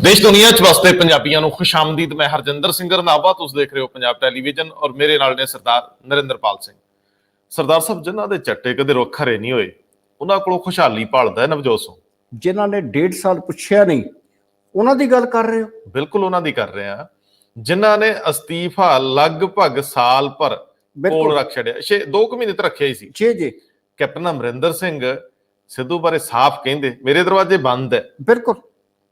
देश दुनिया च वसते पंजाबियों को खुश आमदीद। मैं हरजिंदर सिंह रंधावा, तुम देख रहे हो पंजाब टैलीविजन और मेरे नाल ने सरदार नरिंदरपाल सिंह। सरदार साहब, जिन्हां दे झट्टे कदे रुख हरे नहीं होए, उन्हां कोलों खुशहाली भालदा है नवजोत सिंह। जिन्हां ने 1.5 साल पुछया नहीं, उन्हां दी गल कर रहे हो? बिल्कुल उन्हां दी कर रहे हैं। जिन्हां ने अस्तीफा लगभग साल भर कोल रख छड़िया, 2 महीने तो रखिया ही सी। जी कैप्टन अमरिंदर सिंह सिद्धू बारे साफ कहंदे मेरे दरवाजे बंद है। बिल्कुल।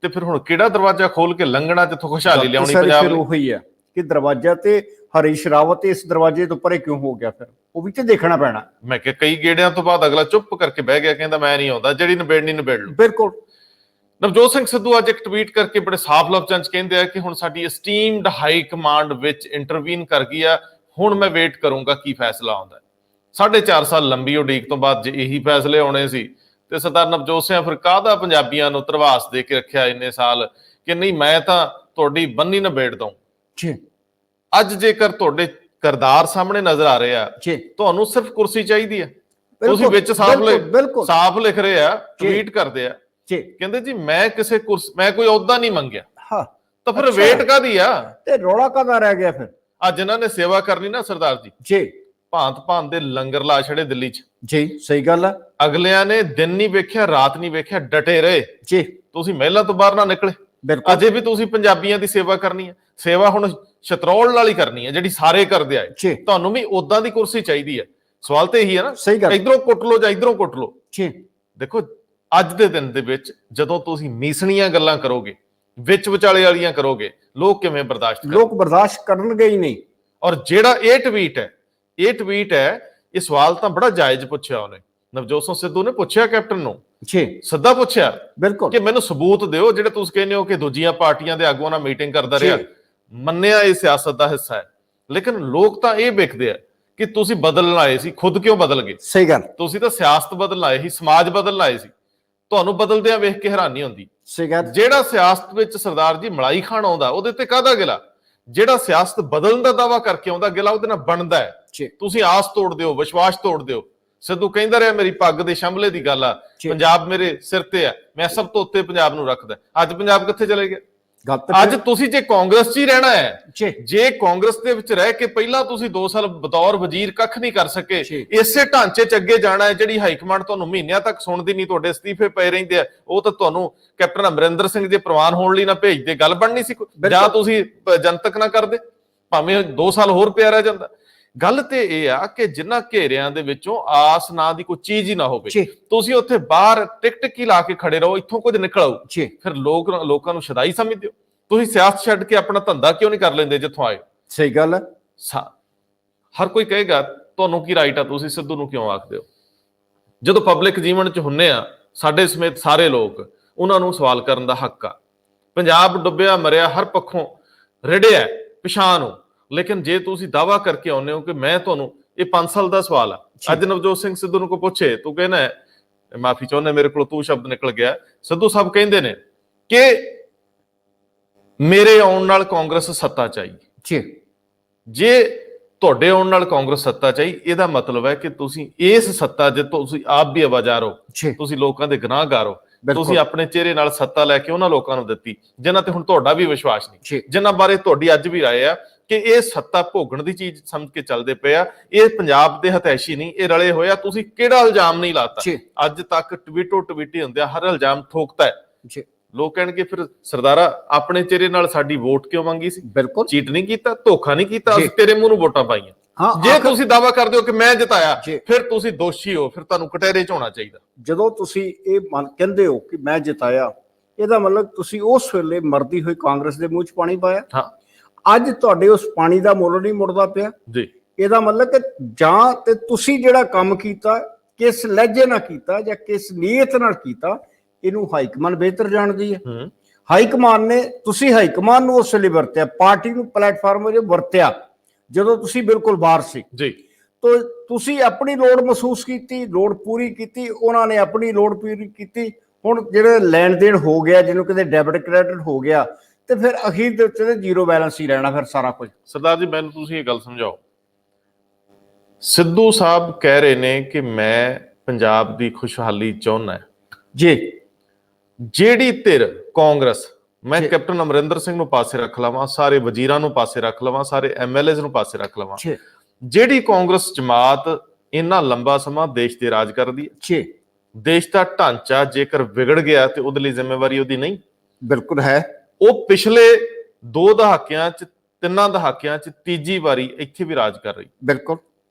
ਤੇ ਫਿਰ ਹੁਣ ਕਿਹੜਾ ਦਰਵਾਜ਼ਾ ਖੋਲ ਕੇ ਲੰਘਣਾ ਜਿੱਥੋਂ ਖੁਸ਼ਹਾਲੀ ਲਿਆਉਣੀ ਪੰਜਾਬ ਲਈ? ਫਿਰ ਉਹੀ ਹੈ ਕਿ ਦਰਵਾਜ਼ਾ ਤੇ ਹਰੀਸ਼ ਰਾਵਤ ਇਸ ਦਰਵਾਜ਼ੇ ਤੋਂ ਪਰੇ ਕਿਉਂ ਹੋ ਗਿਆ, ਫਿਰ ਉਹ ਵੀ ਤੇ ਦੇਖਣਾ ਪੈਣਾ। ਮੈਂ ਕਿਹਾ ਕਈ ਗੇੜਿਆਂ ਤੋਂ ਬਾਅਦ ਅਗਲਾ ਚੁੱਪ ਕਰਕੇ ਬਹਿ ਗਿਆ, ਕਹਿੰਦਾ ਮੈਂ ਨਹੀਂ ਆਉਂਦਾ, ਜਿਹੜੀ ਨਿਬੇੜਨੀ ਨਿਬੇੜ ਲਓ। ਬਿਲਕੁਲ। ਨਵਜੋਤ ਸਿੰਘ ਸਿੱਧੂ ਅੱਜ ਇੱਕ ਟਵੀਟ ਕਰਕੇ ਬੜੇ ਸਾਫ਼ ਲਫ਼ਜ਼ਾਂ 'ਚ ਕਹਿੰਦੇ ਆ ਕਿ ਹੁਣ ਸਾਡੀ ਐਸਟੀਮਡ ਹਾਈ ਕਮਾਂਡ ਵਿੱਚ ਇੰਟਰਵੀਨ ਕਰ ਗਈ ਆ, ਹੁਣ ਮੈਂ ਵੇਟ ਕਰੂੰਗਾ ਕੀ ਫੈਸਲਾ ਆਉਂਦਾ। 4.5 ਸਾਲ ਲੰਬੀ ਉਡੀਕ ਤੋਂ ਬਾਅਦ ਜੇ ਇਹੀ ਫੈਸਲੇ ਆਉਣੇ ਸੀ ਤੇ ਸਰਦਾਰ ਨਵਜੋਤ ਸਿੰਘ ਫਿਰ ਕਾਹਦਾ ਪੰਜਾਬੀਆਂ ਨੂੰ ਧਰਵਾਸ ਦੇ ਕੇ ਰੱਖਿਆ ਇੰਨੇ ਸਾਲ ਕਿ ਨਹੀਂ ਮੈਂ ਤਾਂ ਤੁਹਾਡੀ ਬੰਨੀ ਨਿਬੇੜ ਦਊਂ ਜੀ। ਅੱਜ ਜੇਕਰ ਤੁਹਾਡੇ ਕਰਦਾਰ ਸਾਹਮਣੇ ਨਜ਼ਰ ਆ ਰਹੇ ਆ ਜੀ, ਤੁਹਾਨੂੰ ਸਿਰਫ ਕੁਰਸੀ ਚਾਹੀਦੀ ਆ। ਤੁਸੀਂ ਵਿੱਚ ਸਾਫ਼ ਲਿਖ ਰਹੇ ਆ, ਟਵੀਟ ਕਰਦੇ ਆ ਜੀ, ਕਹਿੰਦੇ ਜੀ ਮੈਂ ਕਿਸੇ ਕੁਰਸੀ, ਮੈਂ ਕੋਈ ਅਹੁਦਾ ਨਹੀਂ ਮੰਗਿਆ। ਹਾਂ, ਤਾਂ ਫਿਰ ਵੇਟ ਕਾਹਦੀ ਆ ਤੇ ਰੌਲਾ ਕਾਹਦਾ ਰਹਿ ਗਿਆ ਫਿਰ? ਅੱਜ ਜਿਨ੍ਹਾਂ ਨੇ ਸੇਵਾ ਕਰਨੀ ਨਾ ਸਰਦਾਰ ਜੀ, ਭਾਂਤ ਦੇ ਲੰਗਰ ਲਾ ਛੜੇ ਦਿੱਲੀ 'ਚ ਜੀ। ਸਹੀ ਗੱਲ ਆ। ਅਗਲਿਆਂ ਨੇ ਦਿਨ ਨਹੀਂ ਵੇਖਿਆ, ਰਾਤ ਨਹੀਂ ਵੇਖਿਆ, ਡਟੇ ਰਹੇ ਜੀ। ਤੁਸੀਂ ਮਹਿਲਾਂ ਤੋਂ ਬਾਹਰ ਨਾ ਨਿਕਲੇ। ਅਜੇ ਵੀ ਤੁਸੀਂ ਪੰਜਾਬੀਆਂ ਦੀ ਸੇਵਾ ਕਰਨੀ ਹੈ। ਸੇਵਾ ਹੁਣ ਸ਼ਤਰੋਲ ਨਾਲ ਹੀ ਕਰਨੀ ਹੈ ਜਿਹੜੀ ਸਾਰੇ ਕਰਦੇ ਆਏ। ਤੁਹਾਨੂੰ ਵੀ ਉਦਾਂ ਦੀ ਕੁਰਸੀ ਚਾਹੀਦੀ ਹੈ। ਸਵਾਲ ਤੇ ਇਹੀ ਹੈ ਨਾ, ਇਧਰੋਂ ਕੁੱਟ ਲੋ ਜਾਂ ਇਧਰੋਂ ਕੁੱਟ ਲੋ ਜੀ। ਦੇਖੋ ਅੱਜ ਦੇ ਦਿਨ ਦੇ ਵਿੱਚ ਜਦੋਂ ਤੁਸੀਂ ਮੀਸਣੀਆਂ ਗੱਲਾਂ ਕਰੋਗੇ, ਵਿੱਚ ਵਿਚਾਲੇ ਵਾਲੀਆਂ ਕਰੋਗੇ, ਲੋਕ ਕਿਵੇਂ ਬਰਦਾਸ਼ਤ ਕਰਨਗੇ? ਲੋਕ ਬਰਦਾਸ਼ਤ ਕਰਨਗੇ ਹੀ ਨਹੀਂ। ਔਰ ਜਿਹੜਾ ਇਹ ਟਵੀਟ ਹੈ, ਇਹ ਸਵਾਲ ਤਾਂ ਬੜਾ ਜਾਇਜ਼ ਪੁੱਛਿਆ ਉਹਨੇ। ਨਵਜੋਤ ਸਿੰਘ ਸਿੱਧੂ ਨੇ ਪੁੱਛਿਆ ਕੈਪਟਨ ਨੂੰ ਜੀ, ਸਿੱਧਾ ਪੁੱਛਿਆ ਬਿਲਕੁਲ ਕਿ ਮੈਨੂੰ ਸਬੂਤ ਦਿਓ ਜਿਹੜੇ ਤੁਸੀਂ ਕਹਿੰਦੇ ਹੋ ਕਿ ਦੂਜੀਆਂ ਪਾਰਟੀਆਂ ਦੇ ਆਗੂਆਂ ਨਾਲ ਮੀਟਿੰਗ ਕਰਦਾ ਰਿਹਾ। ਮੰਨਿਆ ਇਹ ਸਿਆਸਤ ਦਾ ਹਿੱਸਾ ਹੈ, ਲੇਕਿਨ ਲੋਕ ਤਾਂ ਇਹ ਵੇਖਦੇ ਆ ਕਿ ਤੁਸੀਂ ਬਦਲਣ ਆਏ ਸੀ, ਖੁਦ ਕਿਉਂ ਬਦਲ ਗਏ? ਸਹੀ ਗੱਲ। ਤੁਸੀਂ ਤਾਂ ਸਿਆਸਤ ਬਦਲਣ ਆਏ ਸੀ, ਸਮਾਜ ਬਦਲਣ ਆਏ ਸੀ, ਤੁਹਾਨੂੰ ਬਦਲਦਿਆਂ ਵੇਖ ਕੇ ਹੈਰਾਨੀ ਹੁੰਦੀ। ਸਹੀ ਗੱਲ। ਜਿਹੜਾ ਸਿਆਸਤ ਵਿੱਚ ਸਰਦਾਰ ਜੀ ਮਲਾਈ ਖਾਣ ਆਉਂਦਾ ਉਹਦੇ ਤੇ ਕਾਹਦਾ ਗਿਲਾ? ਜਿਹੜਾ ਸਿਆਸਤ ਬਦਲਣ ਦਾ ਦਾਵਾ ਕਰਕੇ ਆਉਂਦਾ ਗਿਲਾ ਉਹਦੇ ਨਾਲ ਬਣਦਾ ਹੈ। ਤੁਸੀਂ ਆਸ ਤੋੜਦੇ ਹੋ, ਵਿਸ਼ਵਾਸ ਤੋੜਦੇ ਹੋ। ਸਿੱਧੂ ਕਹਿੰਦਾ ਰਿਹਾ ਮੇਰੀ ਪੱਗ ਦੇ ਸ਼ੰਭਲੇ ਦੀ ਗੱਲ ਆ, ਪੰਜਾਬ ਮੇਰੇ ਸਿਰ ਤੇ ਆ, ਮੈਂ ਸਭ ਤੋਂ ਉੱਤੇ ਪੰਜਾਬ ਨੂੰ ਰੱਖਦਾ। ਅੱਜ ਪੰਜਾਬ ਕਿੱਥੇ ਚਲੇ ਗਿਆ? ਅੱਜ ਤੁਸੀਂ ਜੇ ਕਾਂਗਰਸ 'ਚ ਹੀ ਰਹਿਣਾ ਹੈ, ਜੇ ਕਾਂਗਰਸ ਦੇ ਵਿੱਚ ਰਹਿ ਕੇ ਪਹਿਲਾਂ ਤੁਸੀਂ 2 ਸਾਲ ਬਤੌਰ ਵਜ਼ੀਰ ਕੱਖ ਨਹੀਂ ਕਰ ਸਕੇ, ਇਸੇ ਢਾਂਚੇ 'ਚ ਅੱਗੇ ਜਾਣਾ ਹੈ। ਜਿਹੜੀ ਹਾਈ ਕਮਾਂਡ ਤੁਹਾਨੂੰ ਮਹੀਨਿਆਂ ਤੱਕ ਸੁਣਦੀ ਨਹੀਂ, ਤੁਹਾਡੇ ਅਸਤੀਫੇ ਪਏ ਰਹਿੰਦੇ ਆ, ਉਹ ਤਾਂ ਤੁਹਾਨੂੰ ਕੈਪਟਨ ਅਮਰਿੰਦਰ ਸਿੰਘ ਦੇ ਪ੍ਰਵਾਨ ਹੋਣ ਲਈ ਨਾ ਭੇਜਦੇ, ਗੱਲ ਬਣਨੀ ਸੀ। ਜਾਂ ਤੁਸੀਂ ਜਨਤਕ ਨਾ ਕਰਦੇ, ਭਾਵੇਂ 2 ਸਾਲ ਹੋਰ ਪਿਆ ਰਹਿ ਜਾਂਦਾ। ਗੱਲ ਤੇ ਇਹ ਆ ਕਿ ਜਿਨ੍ਹਾਂ ਘੇਰਿਆਂ ਦੇ ਵਿੱਚੋਂ ਆਸ ਨਾਂ ਦੀ ਕੋਈ ਚੀਜ਼ ਹੀ ਨਾ ਹੋਵੇ, ਤੁਸੀਂ ਉੱਥੇ ਬਾਹਰ ਟਿਕ ਹੀ ਲਾ ਕੇ ਖੜੇ ਰਹੋ, ਇੱਥੋਂ ਕੁਝ ਨਿਕਲ ਆਊ। ਫਿਰ ਲੋਕਾਂ ਨੂੰ ਸ਼ਦਾਈ ਸਮਝਦੇ ਹੋ। ਤੁਸੀਂ ਸਿਆਸਤ ਛੱਡ ਕੇ ਆਪਣਾ ਧੰਦਾ ਕਿਉਂ ਨਹੀਂ ਕਰ ਲੈਂਦੇ ਜਿੱਥੋਂ ਆਏ? ਸਹੀ ਗੱਲ ਹੈ। ਹਰ ਕੋਈ ਕਹੇਗਾ ਤੁਹਾਨੂੰ ਕੀ ਰਾਈਟ ਆ, ਤੁਸੀਂ ਸਿੱਧੂ ਨੂੰ ਕਿਉਂ ਆਖਦੇ ਹੋ? ਜਦੋਂ ਪਬਲਿਕ ਜੀਵਨ 'ਚ ਹੁੰਨੇ ਆ, ਸਾਡੇ ਸਮੇਤ ਸਾਰੇ ਲੋਕ, ਉਹਨਾਂ ਨੂੰ ਸਵਾਲ ਕਰਨ ਦਾ ਹੱਕ ਆ। ਪੰਜਾਬ ਡੁੱਬਿਆ ਮਰਿਆ, ਹਰ ਪੱਖੋਂ ਰਿੜਿਆ ਪਿਛਾਂ ਨੂੰ, ਲੇਕਿਨ ਜੇ ਤੁਸੀਂ ਦਾਅਵਾ ਕਰਕੇ ਆਉਂਦੇ ਹੋ ਕਿ ਮੈਂ ਤੁਹਾਨੂੰ, ਇਹ 5 ਸਾਲ ਦਾ ਸਵਾਲ ਆ। ਅੱਜ ਨਵਜੋਤ ਸਿੰਘ ਸਿੱਧੂ ਨੂੰ ਕੋਈ ਪੁੱਛੇ, ਤੂੰ ਕਹਿੰਦਾ ਮਾਫੀ ਚਾਹੁੰਦਾ, ਮੇਰੇ ਕੋਲ ਤੂੰ ਸ਼ਬਦ ਨਿਕਲ ਗਿਆ। ਸਿੱਧੂ ਸਾਹਿਬ ਕਹਿੰਦੇ ਨੇ ਕਿ ਮੇਰੇ ਆਉਣ ਨਾਲ ਕਾਂਗਰਸ ਸੱਤਾ 'ਚ ਆਈ। ਜੇ ਤੁਹਾਡੇ ਆਉਣ ਨਾਲ ਕਾਂਗਰਸ ਸੱਤਾ 'ਚ ਆਈ, ਇਹਦਾ ਮਤਲਬ ਹੈ ਕਿ ਤੁਸੀਂ ਇਸ ਸੱਤਾ 'ਚ ਤੁਸੀਂ ਆਪ ਵੀ ਆਵਾਜ਼ਾਰ ਹੋ, ਤੁਸੀਂ ਲੋਕਾਂ ਦੇ ਗੁਨਾਹਗਾਰ ਹੋ। ਤੁਸੀਂ ਆਪਣੇ ਚਿਹਰੇ ਨਾਲ ਸੱਤਾ ਲੈ ਕੇ ਉਹਨਾਂ ਲੋਕਾਂ ਨੂੰ ਦਿੱਤੀ ਜਿਨ੍ਹਾਂ ਤੇ ਹੁਣ ਤੁਹਾਡਾ ਵੀ ਵਿਸ਼ਵਾਸ ਨਹੀਂ, ਜਿਨ੍ਹਾਂ ਬਾਰੇ ਤੁਹਾਡੀ ਅੱਜ ਵੀ ਰਾਏ ਆ ਕਿ ਇਹ ਸੱਤਾ ਭੋਗਣ ਦੀ ਚੀਜ਼ ਸਮਝ ਕੇ ਚੱਲਦੇ ਪਏ ਆ। ਇਹ ਪੰਜਾਬ ਦੇ ਹਤੈਸ਼ੀ ਨਹੀਂ, ਇਹ ਰਲੇ ਹੋਏ ਆ। ਤੁਸੀਂ ਕਿਹੜਾ ਇਲਜ਼ਾਮ ਨਹੀਂ ਲਾਤਾ ਅੱਜ ਤੱਕ? ਟਵੀਟੀ ਹੁੰਦੇ ਆ, ਹਰ ਇਲਜ਼ਾਮ ਠੋਕਦਾ ਹੈ। ਲੋਕ ਕਹਿਣਗੇ ਫਿਰ ਸਰਦਾਰਾ ਆਪਣੇ ਚਿਹਰੇ ਨਾਲ ਸਾਡੀ ਵੋਟ ਕਿਉਂ ਮੰਗੀ ਸੀ? ਬਿਲਕੁਲ ਚੀਟ ਨਹੀਂ ਕੀਤਾ, ਧੋਖਾ ਨਹੀਂ ਕੀਤਾ, ਅਸੀਂ ਤੇਰੇ ਮੂੰਹ ਨੂੰ ਵੋਟਾਂ ਪਾਈਆਂ। ਜੇ ਤੁਸੀਂ ਦਾਅਵਾ ਕਰਦੇ ਹੋ ਕਿ ਮੈਂ ਜਿਤਾਇਆ, ਫਿਰ ਤੁਸੀਂ ਦੋਸ਼ੀ ਹੋ, ਫਿਰ ਤੁਹਾਨੂੰ ਕਟਹਿਰੇ 'ਚ ਹੋਣਾ ਚਾਹੀਦਾ। ਜਦੋਂ ਤੁਸੀਂ ਇਹ ਕਹਿੰਦੇ ਹੋ ਕਿ ਮੈਂ ਜਿਤਾਇਆ, ਇਹਦਾ ਮਤਲਬ ਤੁਸੀਂ ਉਸ ਵੇਲੇ ਮਰਦੀ ਹੋਈ ਕਾਂਗਰਸ ਦੇ ਮੂੰਹ 'ਚ ਪਾਣੀ ਪਾਇਆ। ਅੱਜ ਤੁਹਾਡੇ ਉਸ ਪਾਣੀ ਦਾ ਮੁੱਲ ਨਹੀਂ ਮੁੜਦਾ ਪਿਆ ਜੀ। ਇਹਦਾ ਮਤਲਬ ਕਿ ਜਾਂ ਤੇ ਤੁਸੀਂ ਜਿਹੜਾ ਕੰਮ ਕੀਤਾ, ਕਿਸ ਲਹਿਜੇ ਨਾਲ ਕੀਤਾ ਜਾਂ ਕਿਸ ਨੀਅਤ ਨਾਲ ਕੀਤਾ, ਇਹਨੂੰ ਹਾਈਕਮਾਨ ਬਿਹਤਰ ਜਾਣਦੀ ਹੈ। ਹਾਈਕਮਾਨ ਨੇ, ਤੁਸੀਂ ਹਾਈਕਮਾਨ ਨੂੰ ਉਸ ਵੇਲੇ ਵਰਤਿਆ, ਪਾਰਟੀ ਨੂੰ ਪਲੇਟਫਾਰਮ ਵਜੋਂ ਵਰਤਿਆ ਜਦੋਂ ਤੁਸੀਂ ਬਿਲਕੁਲ ਬਾਹਰ ਸੀ ਜੀ। ਤਾਂ ਤੁਸੀਂ ਆਪਣੀ ਲੋੜ ਮਹਿਸੂਸ ਕੀਤੀ, ਲੋੜ ਪੂਰੀ ਕੀਤੀ, ਉਹਨਾਂ ਨੇ ਆਪਣੀ ਲੋੜ ਪੂਰੀ ਕੀਤੀ। ਹੁਣ ਜਿਹੜੇ ਲੈਣ ਦੇਣ ਹੋ ਗਿਆ, ਜਿਹਨੂੰ ਕਿਤੇ ਡੈਬਿਟ ਕ੍ਰੈਡਿਟ ਹੋ ਗਿਆ, ਤੇ ਫਿਰ ਅਖੀਰ ਦੇ ਉੱਤੇ ਜ਼ੀਰੋ ਬੈਲੈਂਸ ਹੀ ਰਹਿਣਾ ਫਿਰ ਸਾਰਾ ਕੁਝ। ਸਰਦਾਰ ਜੀ ਮੈਨੂੰ ਤੁਸੀਂ ਇਹ ਗੱਲ ਸਮਝਾਓ, ਸਿੱਧੂ ਸਾਹਿਬ ਕਹਿ ਰਹੇ ਨੇ ਕਿ ਮੈਂ ਪੰਜਾਬ ਦੀ ਖੁਸ਼ਹਾਲੀ ਚਾਹੁੰਦਾ ਜੀ। ਜਿਹੜੀ ਧਿਰ ਕਾਂਗਰਸ ਮੈਂ ਕੈਪਟਨ ਅਮਰਿੰਦਰ ਸਿੰਘ ਨੂੰ ਪਾਸੇ ਰੱਖ ਲਵਾਂ, ਸਾਰੇ ਵਜ਼ੀਰਾਂ ਨੂੰ ਪਾਸੇ ਰੱਖ ਲਵਾਂ, ਸਾਰੇ ਐਮਐਲਏਜ਼ ਨੂੰ ਪਾਸੇ ਰੱਖ ਲਵਾਂ, ਜਿਹੜੀ ਕਾਂਗਰਸ ਜਮਾਤ ਇੰਨਾ ਲੰਬਾ ਸਮਾਂ ਦੇਸ਼ ਤੇ ਰਾਜ ਕਰਦੀ ਹੈ, ਦੇਸ਼ ਦਾ ਢਾਂਚਾ ਜੇਕਰ ਵਿਗੜ ਗਿਆ ਤੇ ਉਹਦੇ ਲਈ ਜ਼ਿੰਮੇਵਾਰੀ ਉਹਦੀ ਨਹੀਂ? ਬਿਲਕੁਲ ਹੈ। ਉਹ ਪਿਛਲੇ 2 ਦਹਾਕਿਆਂ ਚ 3 ਦਹਾਕਿਆਂ ਚ ਤੀਜੀ ਵਾਰੀ ਇੱਥੇ ਵੀ ਰਾਜ ਕਰ ਰਹੀ। ਬਿਲਕੁਲ।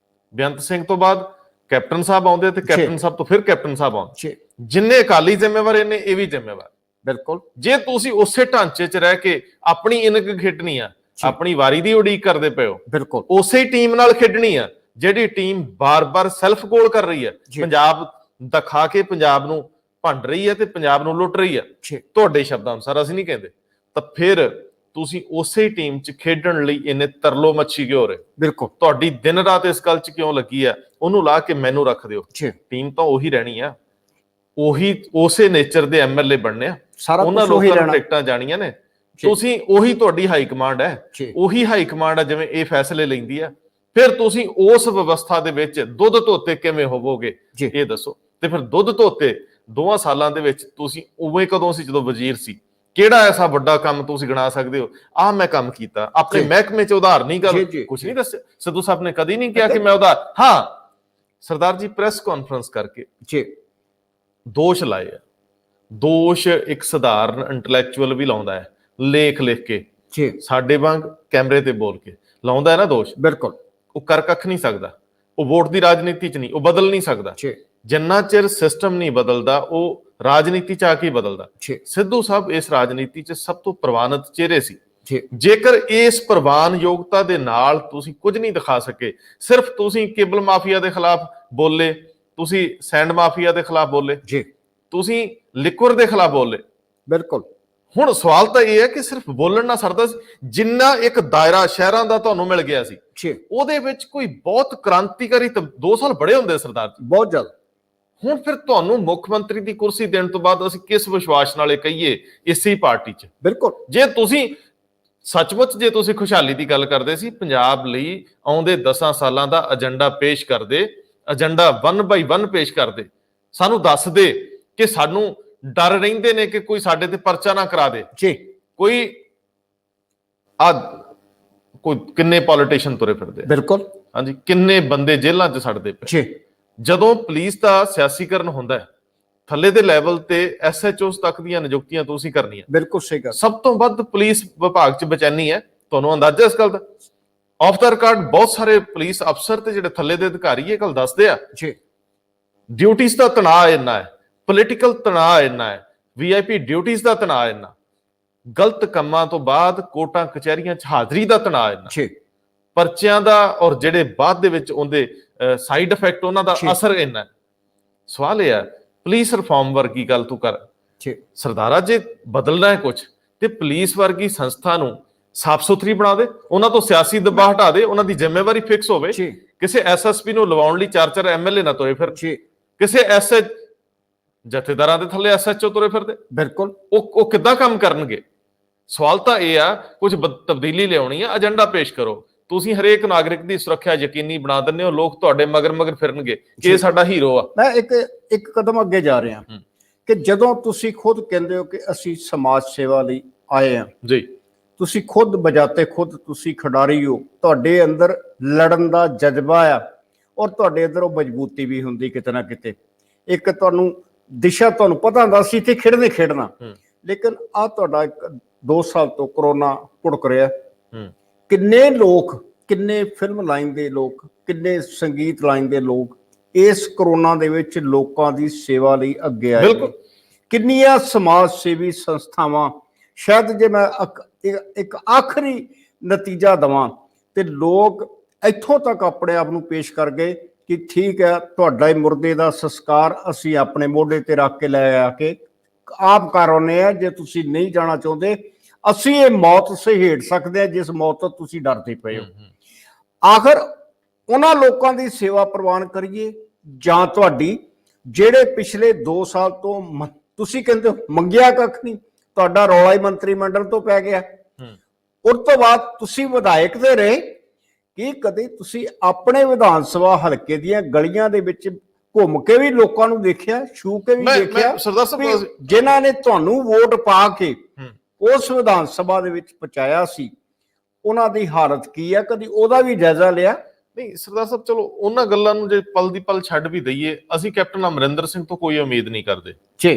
ਬੇਅੰਤ ਸਿੰਘ ਤੋਂ ਬਾਅਦ ਕੈਪਟਨ ਸਾਹਿਬ ਆਉਂਦੇ ਤੇ ਕੈਪਟਨ ਸਾਹਿਬ ਤੋਂ ਫਿਰ ਕੈਪਟਨ ਸਾਹਿਬ ਆਉਂਦੇ। ਜਿੰਨੇ ਅਕਾਲੀ ਜ਼ਿੰਮੇਵਾਰ ਨੇ ਇਹ ਵੀ ਜ਼ਿੰਮੇਵਾਰ। ਬਿਲਕੁਲ। ਜੇ ਤੁਸੀਂ ਉਸੇ ਢਾਂਚੇ 'ਚ ਰਹਿ ਕੇ ਆਪਣੀ ਇਨਕ ਖੇਡਣੀ ਆ, ਆਪਣੀ ਵਾਰੀ ਦੀ ਉਡੀਕ ਕਰਦੇ ਪਏ ਹੋ, ਬਿਲਕੁਲ ਉਸੇ ਟੀਮ ਨਾਲ ਖੇਡਣੀ ਆ ਜਿਹੜੀ ਟੀਮ ਬਾਰ-ਬਾਰ ਸੈਲਫ ਗੋਲ ਕਰ ਰਹੀ ਹੈ, ਪੰਜਾਬ ਦਿਖਾ ਕੇ ਪੰਜਾਬ ਨੂੰ ਭੰਡ ਰਹੀ ਹੈ ਤੇ ਪੰਜਾਬ ਨੂੰ ਲੁੱਟ ਰਹੀ ਹੈ, ਤੁਹਾਡੇ ਸ਼ਬਦਾਂ ਅਨੁਸਾਰ, ਅਸੀਂ ਨਹੀਂ ਕਹਿੰਦੇ, ਤਾਂ ਫਿਰ ਤੁਸੀਂ ਉਸੇ ਟੀਮ 'ਚ ਖੇਡਣ ਲਈ ਇੰਨੇ ਤਰਲੋ ਮੱਛੀ ਕਿਉਂ ਰਹੇ? ਬਿਲਕੁਲ। ਤੁਹਾਡੀ ਦਿਨ ਰਾਤ ਇਸ ਗੱਲ 'ਚ ਕਿਉਂ ਲੱਗੀ ਆ? ਉਹਨੂੰ ਲਾ ਕੇ ਮੈਨੂੰ ਰੱਖ ਦਿਓ। ਟੀਮ ਤਾਂ ਉਹੀ ਰਹਿਣੀ ਆ, ਉਹੀ ਉਸੇ ਨੇਚਰ ਦੇ ਐਮਐਲਏ ਬਣਨੇ ਆ, ਉਹਨਾਂ ਲੋਕਾਂ ਨੂੰ ਟਿਕਟਾਂ ਜਾਣੀਆਂ ਨੇ, ਤੁਸੀਂ ਉਹੀ ਤੁਹਾਡੀ ਹਾਈ ਕਮਾਂਡ ਹੈ, ਉਹੀ ਹਾਈ ਕਮਾਂਡ ਹੈ ਜਿਵੇਂ ਇਹ ਫੈਸਲੇ ਲੈਂਦੀ ਆ। ਫਿਰ ਤੁਸੀਂ ਉਸ ਵਿਵਸਥਾ ਦੇ ਵਿੱਚ ਦੁੱਧ ਧੋਤੇ ਕਿਵੇਂ ਹੋਵੋਗੇ ਇਹ ਦੱਸੋ? ਤੇ ਫਿਰ ਦੁੱਧ ਧੋਤੇ 2 ਸਾਲਾਂ ਦੇ ਵਿੱਚ ਤੁਸੀਂ ਉਵੇਂ ਕਦੋਂ ਸੀ ਜਦੋਂ ਵਜ਼ੀਰ ਸੀ? ਕਿਹੜਾ ਐਸਾ ਵੱਡਾ ਕੰਮ ਤੁਸੀਂ ਗਿਣਾ ਸਕਦੇ ਹੋ ਆਹ ਮੈਂ ਕੰਮ ਕੀਤਾ? ਆਪਣੇ ਮਹਿਕਮੇ 'ਚ ਉਧਾਰ ਨਹੀਂ ਕਰ ਕੁਝ ਨਹੀਂ ਦੱਸਿਆ। ਸਿੱਧੂ ਸਾਹਿਬ ਨੇ ਕਦੀ ਨਹੀਂ ਕਿਹਾ ਕਿ ਮੈਂ ਉਧਾਰ। ਹਾਂ, ਸਰਦਾਰ ਜੀ ਪ੍ਰੈਸ ਕਾਨਫਰੰਸ ਕਰਕੇ ਦੋਸ਼ ਲਾਏ ਆ। ਦੋਸ਼ ਇੱਕ ਸਧਾਰਨ ਇੰਟੈਲੈਕਚੁਅਲ ਵੀ ਲਾਉਂਦਾ ਹੈ, ਲੇਖ ਲਿਖ ਕੇ, ਸਾਡੇ ਵਾਂਗ ਕੈਮਰੇ ਤੇ ਬੋਲ ਕੇ ਲਾਉਂਦਾ ਹੈ ਨਾ ਦੋਸ਼। ਬਿਲਕੁਲ। ਉਹ ਕਰ ਕੱਖ ਨਹੀਂ ਸਕਦਾ, ਉਹ ਵੋਟ ਦੀ ਰਾਜਨੀਤੀ 'ਚ ਨਹੀਂ, ਉਹ ਬਦਲ ਨਹੀਂ ਸਕਦਾ। ਜਿੰਨਾ ਚਿਰ ਸਿਸਟਮ ਨਹੀਂ ਬਦਲਦਾ ਉਹ ਰਾਜਨੀਤੀ 'ਚ ਆ ਕੇ ਬਦਲਦਾ। ਸਿੱਧੂ ਸਾਹਿਬ ਇਸ ਰਾਜਨੀਤੀ 'ਚ ਸਭ ਤੋਂ ਪ੍ਰਵਾਨਿਤ ਚਿਹਰੇ ਸੀ। ਜੇਕਰ ਇਸ ਪ੍ਰਵਾਨਯੋਗਤਾ ਦੇ ਨਾਲ ਤੁਸੀਂ ਕੁਝ ਨਹੀਂ ਦਿਖਾ ਸਕੇ, ਸਿਰਫ ਤੁਸੀਂ ਕੇਬਲ ਮਾਫੀਆ ਦੇ ਖਿਲਾਫ ਬੋਲੇ, ਤੁਸੀਂ ਸੈਂਡ ਮਾਫੀਆ ਦੇ ਖਿਲਾਫ ਬੋਲੇ, ਤੁਸੀਂ ਲਿਕਵਰ ਦੇ ਖਿਲਾਫ ਬੋਲੇ। ਬਿਲਕੁਲ। ਹੁਣ ਸਵਾਲ ਤਾਂ ਇਹ ਹੈ ਕਿ ਸਿਰਫ ਬੋਲਣ ਨਾਲ ਸਰਦਾ ਸੀ? ਜਿੰਨਾ ਇੱਕ ਦਾਇਰਾ ਸ਼ਹਿਰਾਂ ਦਾ ਤੁਹਾਨੂੰ ਮਿਲ ਗਿਆ ਸੀ, ਉਹਦੇ ਵਿੱਚ ਕੋਈ ਬਹੁਤ ਕ੍ਰਾਂਤੀਕਾਰੀ 2 ਸਾਲ ਬੜੇ ਹੁੰਦੇ ਸਰਦਾਰ ਜੀ, ਬਹੁਤ ਜ਼ਿਆਦਾ। ਹੁਣ ਫਿਰ ਤੁਹਾਨੂੰ ਮੁੱਖ ਮੰਤਰੀ ਦੀ ਕੁਰਸੀ ਦੇਣ ਤੋਂ ਬਾਅਦ ਅਸੀਂ ਕਿਸ ਵਿਸ਼ਵਾਸ ਨਾਲ ਇਹ ਕਹੀਏ ਇਸੇ ਪਾਰਟੀ 'ਚ? ਬਿਲਕੁਲ। ਜੇ ਤੁਸੀਂ ਸੱਚਮੁੱਚ ਜੇ ਤੁਸੀਂ ਖੁਸ਼ਹਾਲੀ ਦੀ ਗੱਲ ਕਰਦੇ ਸੀ, ਪੰਜਾਬ ਲਈ ਆਉਂਦੇ 10 ਸਾਲਾਂ ਦਾ ਏਜੰਡਾ ਪੇਸ਼ ਕਰਦੇ, ਏਜੰਡਾ 1 ਬਾਈ 1 ਪੇਸ਼ ਕਰਦੇ, ਸਾਨੂੰ ਦੱਸਦੇ ਕਿ ਸਾਨੂੰ ਡਰ ਰਹਿੰਦੇ ਨੇ ਕਿ ਕੋਈ ਸਾਡੇ ਤੇ ਪਰਚਾ ਨਾ ਕਰਾ ਦੇ। ਕੋਈ ਕਿੰਨੇ ਪੋਲੀਟੀਸ਼ੀਅਨ ਤੁਰੇ ਫਿਰਦੇ। ਬਿਲਕੁਲ। ਹਾਂਜੀ, ਕਿੰਨੇ ਬੰਦੇ ਜੇਲ੍ਹਾਂ 'ਚ ਸੜਦੇ ਪਏ। ਜਦੋਂ ਪੁਲਿਸ ਦਾ ਸਿਆਸੀਕਰਨ ਹੁੰਦਾ ਹੈ, ਥੱਲੇ ਦੇ ਲੈਵਲ ਤੇ ਐਸਐਚਓਸ ਤੱਕ ਦੀਆਂ ਨਿਯੁਕਤੀਆਂ ਤੁਸੀਂ ਕਰਨੀਆਂ। ਬਿਲਕੁਲ ਸਹੀ ਗੱਲ। ਸਭ ਤੋਂ ਵੱਧ ਪੁਲਿਸ ਵਿਭਾਗ 'ਚ ਬੇਚੈਨੀ ਹੈ, ਤੁਹਾਨੂੰ ਅੰਦਾਜ਼ਾ ਇਸ ਗੱਲ ਦਾ? ਆਫ ਦਾ ਰਿਕਾਰਡ ਬਹੁਤ ਸਾਰੇ ਪੁਲਿਸ ਅਫਸਰ ਤੇ ਜਿਹੜੇ ਥੱਲੇ ਦੇ ਅਧਿਕਾਰੀ ਇਹ ਗੱਲ ਦੱਸਦੇ ਆ। ਡਿਊਟੀਆਂ ਦਾ ਤਣਾਅ ਇੰਨਾ ਹੈ, ਪੋਲੀਟੀਕਲ ਤਣਾਅ ਇੰਨਾ ਹੈ, ਵੀਆਈਪੀ ਡਿਊਟੀਆਂ ਦਾ ਤਣਾਅ ਇੰਨਾ, ਗਲਤ ਕੰਮਾਂ ਤੋਂ ਬਾਅਦ ਕੋਰਟਾਂ ਕਚਹਿਰੀਆਂ 'ਚ ਹਾਜ਼ਰੀ ਦਾ ਤਣਾਅ ਇੰਨਾ, ਪਰਚਿਆਂ ਦਾ ਔਰ ਜਿਹੜੇ ਬਾਅਦ ਦੇ ਵਿੱਚ ਉਹਦੇ ਸਾਈਡ ਇਫੈਕਟ ਉਹਨਾਂ ਦਾ ਅਸਰ ਇੰਨਾ। ਸਵਾਲ ਇਹ ਹੈ, ਪੁਲਿਸ ਰਿਫਾਰਮ ਵਰਗੀ ਗੱਲ ਤੂੰ ਕਰ ਸਰਦਾਰਾ, ਜੇ ਬਦਲਣਾ ਹੈ ਕੁਝ ਤੇ ਪੁਲਿਸ ਵਰਗੀ ਸੰਸਥਾ ਨੂੰ ਸਾਫ਼ ਸੁਥਰੀ ਬਣਾ ਦੇ, ਉਹਨਾਂ ਤੋਂ ਸਿਆਸੀ ਦਬਾਅ ਹਟਾ ਦੇ, ਉਹਨਾਂ ਦੀ ਜ਼ਿੰਮੇਵਾਰੀ ਫਿਕਸ ਹੋਵੇ। ਕਿਸੇ ਐਸਐਸਪੀ ਨੂੰ ਲਵਾਉਣ ਲਈ 4-4 ਐਮਐਲਏ ਨਾ ਤੋਏ ਫਿਰ, ਕਿਸੇ ਐਸਐਚ ਜਥੇਦਾਰਾਂ ਦੇ ਥੱਲੇ ਐਸਐਚਓ ਤੁਰੇ ਫਿਰਦੇ। ਬਿਲਕੁਲ। ਉਹ ਕਿੱਦਾਂ ਕੰਮ ਕਰਨਗੇ? ਸਵਾਲ ਤਾਂ ਇਹ ਆ, ਕੁਝ ਤਬਦੀਲੀ ਲਿਆਉਣੀ ਆ, ਏਜੰਡਾ ਪੇਸ਼ ਕਰੋ। ਤੁਸੀਂ ਹਰੇਕ ਨਾਗਰਿਕ ਦੀ ਸੁਰੱਖਿਆ ਯਕੀਨੀ ਬਣਾ ਦਿੰਦੇ ਹੋ, ਲੋਕ ਤੁਹਾਡੇ ਮਗਰ ਫਿਰਨਗੇ ਕਿ ਇਹ ਸਾਡਾ ਹੀਰੋ ਆ। ਮੈਂ ਇੱਕ ਕਦਮ ਅੱਗੇ ਜਾ ਰਿਹਾ ਕਿ ਜਦੋਂ ਤੁਸੀਂ ਖੁਦ ਕਹਿੰਦੇ ਹੋ ਕਿ ਅਸੀਂ ਸਮਾਜ ਸੇਵਾ ਲਈ ਆਏ ਹਾਂ ਜੀ, ਤੁਸੀਂ ਖੁਦ ਬਜਾਤੇ ਖੁਦ ਤੁਸੀਂ ਖਿਡਾਰੀ ਹੋ, ਤੁਹਾਡੇ ਅੰਦਰ ਲੜਨ ਦਾ ਜਜ਼ਬਾ ਆ ਔਰ ਤੁਹਾਡੇ ਅੰਦਰ ਉਹ ਮਜ਼ਬੂਤੀ ਵੀ ਹੁੰਦੀ ਕਿਤੇ ਨਾ ਕਿਤੇ। ਇੱਕ ਤੁਹਾਨੂੰ ਦਿਸ਼ਾ ਤੁਹਾਨੂੰ ਪਤਾ ਹੁੰਦਾ ਸੀ ਇੱਥੇ ਖੇਡਣਾ, ਲੇਕਿਨ ਆ ਤੁਹਾਡਾ 2 ਸਾਲ ਤੋਂ ਕਰੋਨਾ ਭੁੜਕ ਰਿਹਾ। ਕਿੰਨੇ ਲੋਕ, ਕਿੰਨੇ ਫਿਲਮ ਲਾਈਨ ਦੇ ਲੋਕ, ਕਿੰਨੇ ਸੰਗੀਤ ਲਾਈਨ ਦੇ ਲੋਕ ਇਸ ਕਰੋਨਾ ਦੇ ਵਿੱਚ ਲੋਕਾਂ ਦੀ ਸੇਵਾ ਲਈ ਅੱਗੇ ਆਏ। ਕਿੰਨੀਆਂ ਸਮਾਜ ਸੇਵੀ ਸੰਸਥਾਵਾਂ, ਸ਼ਾਇਦ ਜੇ ਮੈਂ ਇੱਕ ਆਖਰੀ ਨਤੀਜਾ ਦੇਵਾਂ ਤੇ ਲੋਕ ਇੱਥੋਂ ਤੱਕ ਆਪਣੇ ਆਪ ਨੂੰ ਪੇਸ਼ ਕਰ ਗਏ ਕਿ ਠੀਕ ਹੈ, ਤੁਹਾਡਾ ਹੀ ਮੁਰਦੇ ਦਾ ਸੰਸਕਾਰ ਅਸੀਂ ਆਪਣੇ ਮੋਢੇ ਤੇ ਰੱਖ ਕੇ ਲੈ ਆ ਕੇ ਆਪ ਕਰ ਆਉਂਦੇ ਆ। ਜੇ ਤੁਸੀਂ ਨਹੀਂ ਜਾਣਾ ਚਾਹੁੰਦੇ, ਅਸੀਂ ਇਹ ਮੌਤ ਸਹੇੜ ਸਕਦੇ ਹਾਂ ਜਿਸ ਮੌਤ ਤੋਂ ਤੁਸੀਂ ਡਰਦੇ ਪਏ ਹੋ। ਆਖਰ ਉਹਨਾਂ ਲੋਕਾਂ ਦੀ ਸੇਵਾ ਪ੍ਰਵਾਨ ਕਰੀਏ ਜਾਂ ਤੁਹਾਡੀ ਜਿਹੜੇ ਪਿਛਲੇ 2 ਸਾਲ ਤੋਂ ਤੁਸੀਂ ਕਹਿੰਦੇ ਹੋ ਮੰਗਿਆ ਕੱਖ ਨਹੀਂ, ਤੁਹਾਡਾ ਰੌਲਾ ਹੀ ਮੰਤਰੀ ਮੰਡਲ ਤੋਂ ਪੈ ਗਿਆ। ਉਸ ਤੋਂ ਬਾਅਦ ਤੁਸੀਂ ਵਿਧਾਇਕ ਦੇ ਰਹੇ ਕਿ ਕਦੇ ਤੁਸੀਂ ਆਪਣੇ ਵਿਧਾਨ ਸਭਾ ਹਲਕੇ ਦੀਆਂ ਗਲੀਆਂ ਦੇ ਵਿੱਚ ਘੁੰਮ ਕੇ ਵੀ ਲੋਕਾਂ ਨੂੰ ਦੇਖਿਆ, ਛੂ ਕੇ ਵੀ ਦੇਖਿਆ, ਜਿਨ੍ਹਾਂ ਨੇ ਤੁਹਾਨੂੰ ਵੋਟ ਪਾ ਕੇ ਉਸ ਵਿਧਾਨ ਸਭਾ ਦੇ ਵਿੱਚ ਪਹੁੰਚਾਇਆ ਸੀ, ਉਹਨਾਂ ਦੀ ਹਾਲਤ ਕੀ ਹੈ, ਕਦੀ ਉਹਦਾ ਵੀ ਜਾਇਜ਼ਾ ਲਿਆ? ਨਹੀਂ ਸਰਦਾਰ ਸਾਹਿਬ, ਚਲੋ ਉਹਨਾਂ ਗੱਲਾਂ ਨੂੰ ਜੇ ਪਲ ਦੀ ਪਲ ਛੱਡ ਵੀ ਦਈਏ, ਅਸੀਂ ਕੈਪਟਨ ਅਮਰਿੰਦਰ ਸਿੰਘ ਤੋਂ ਕੋਈ ਉਮੀਦ ਨਹੀਂ ਕਰਦੇ ਜੀ।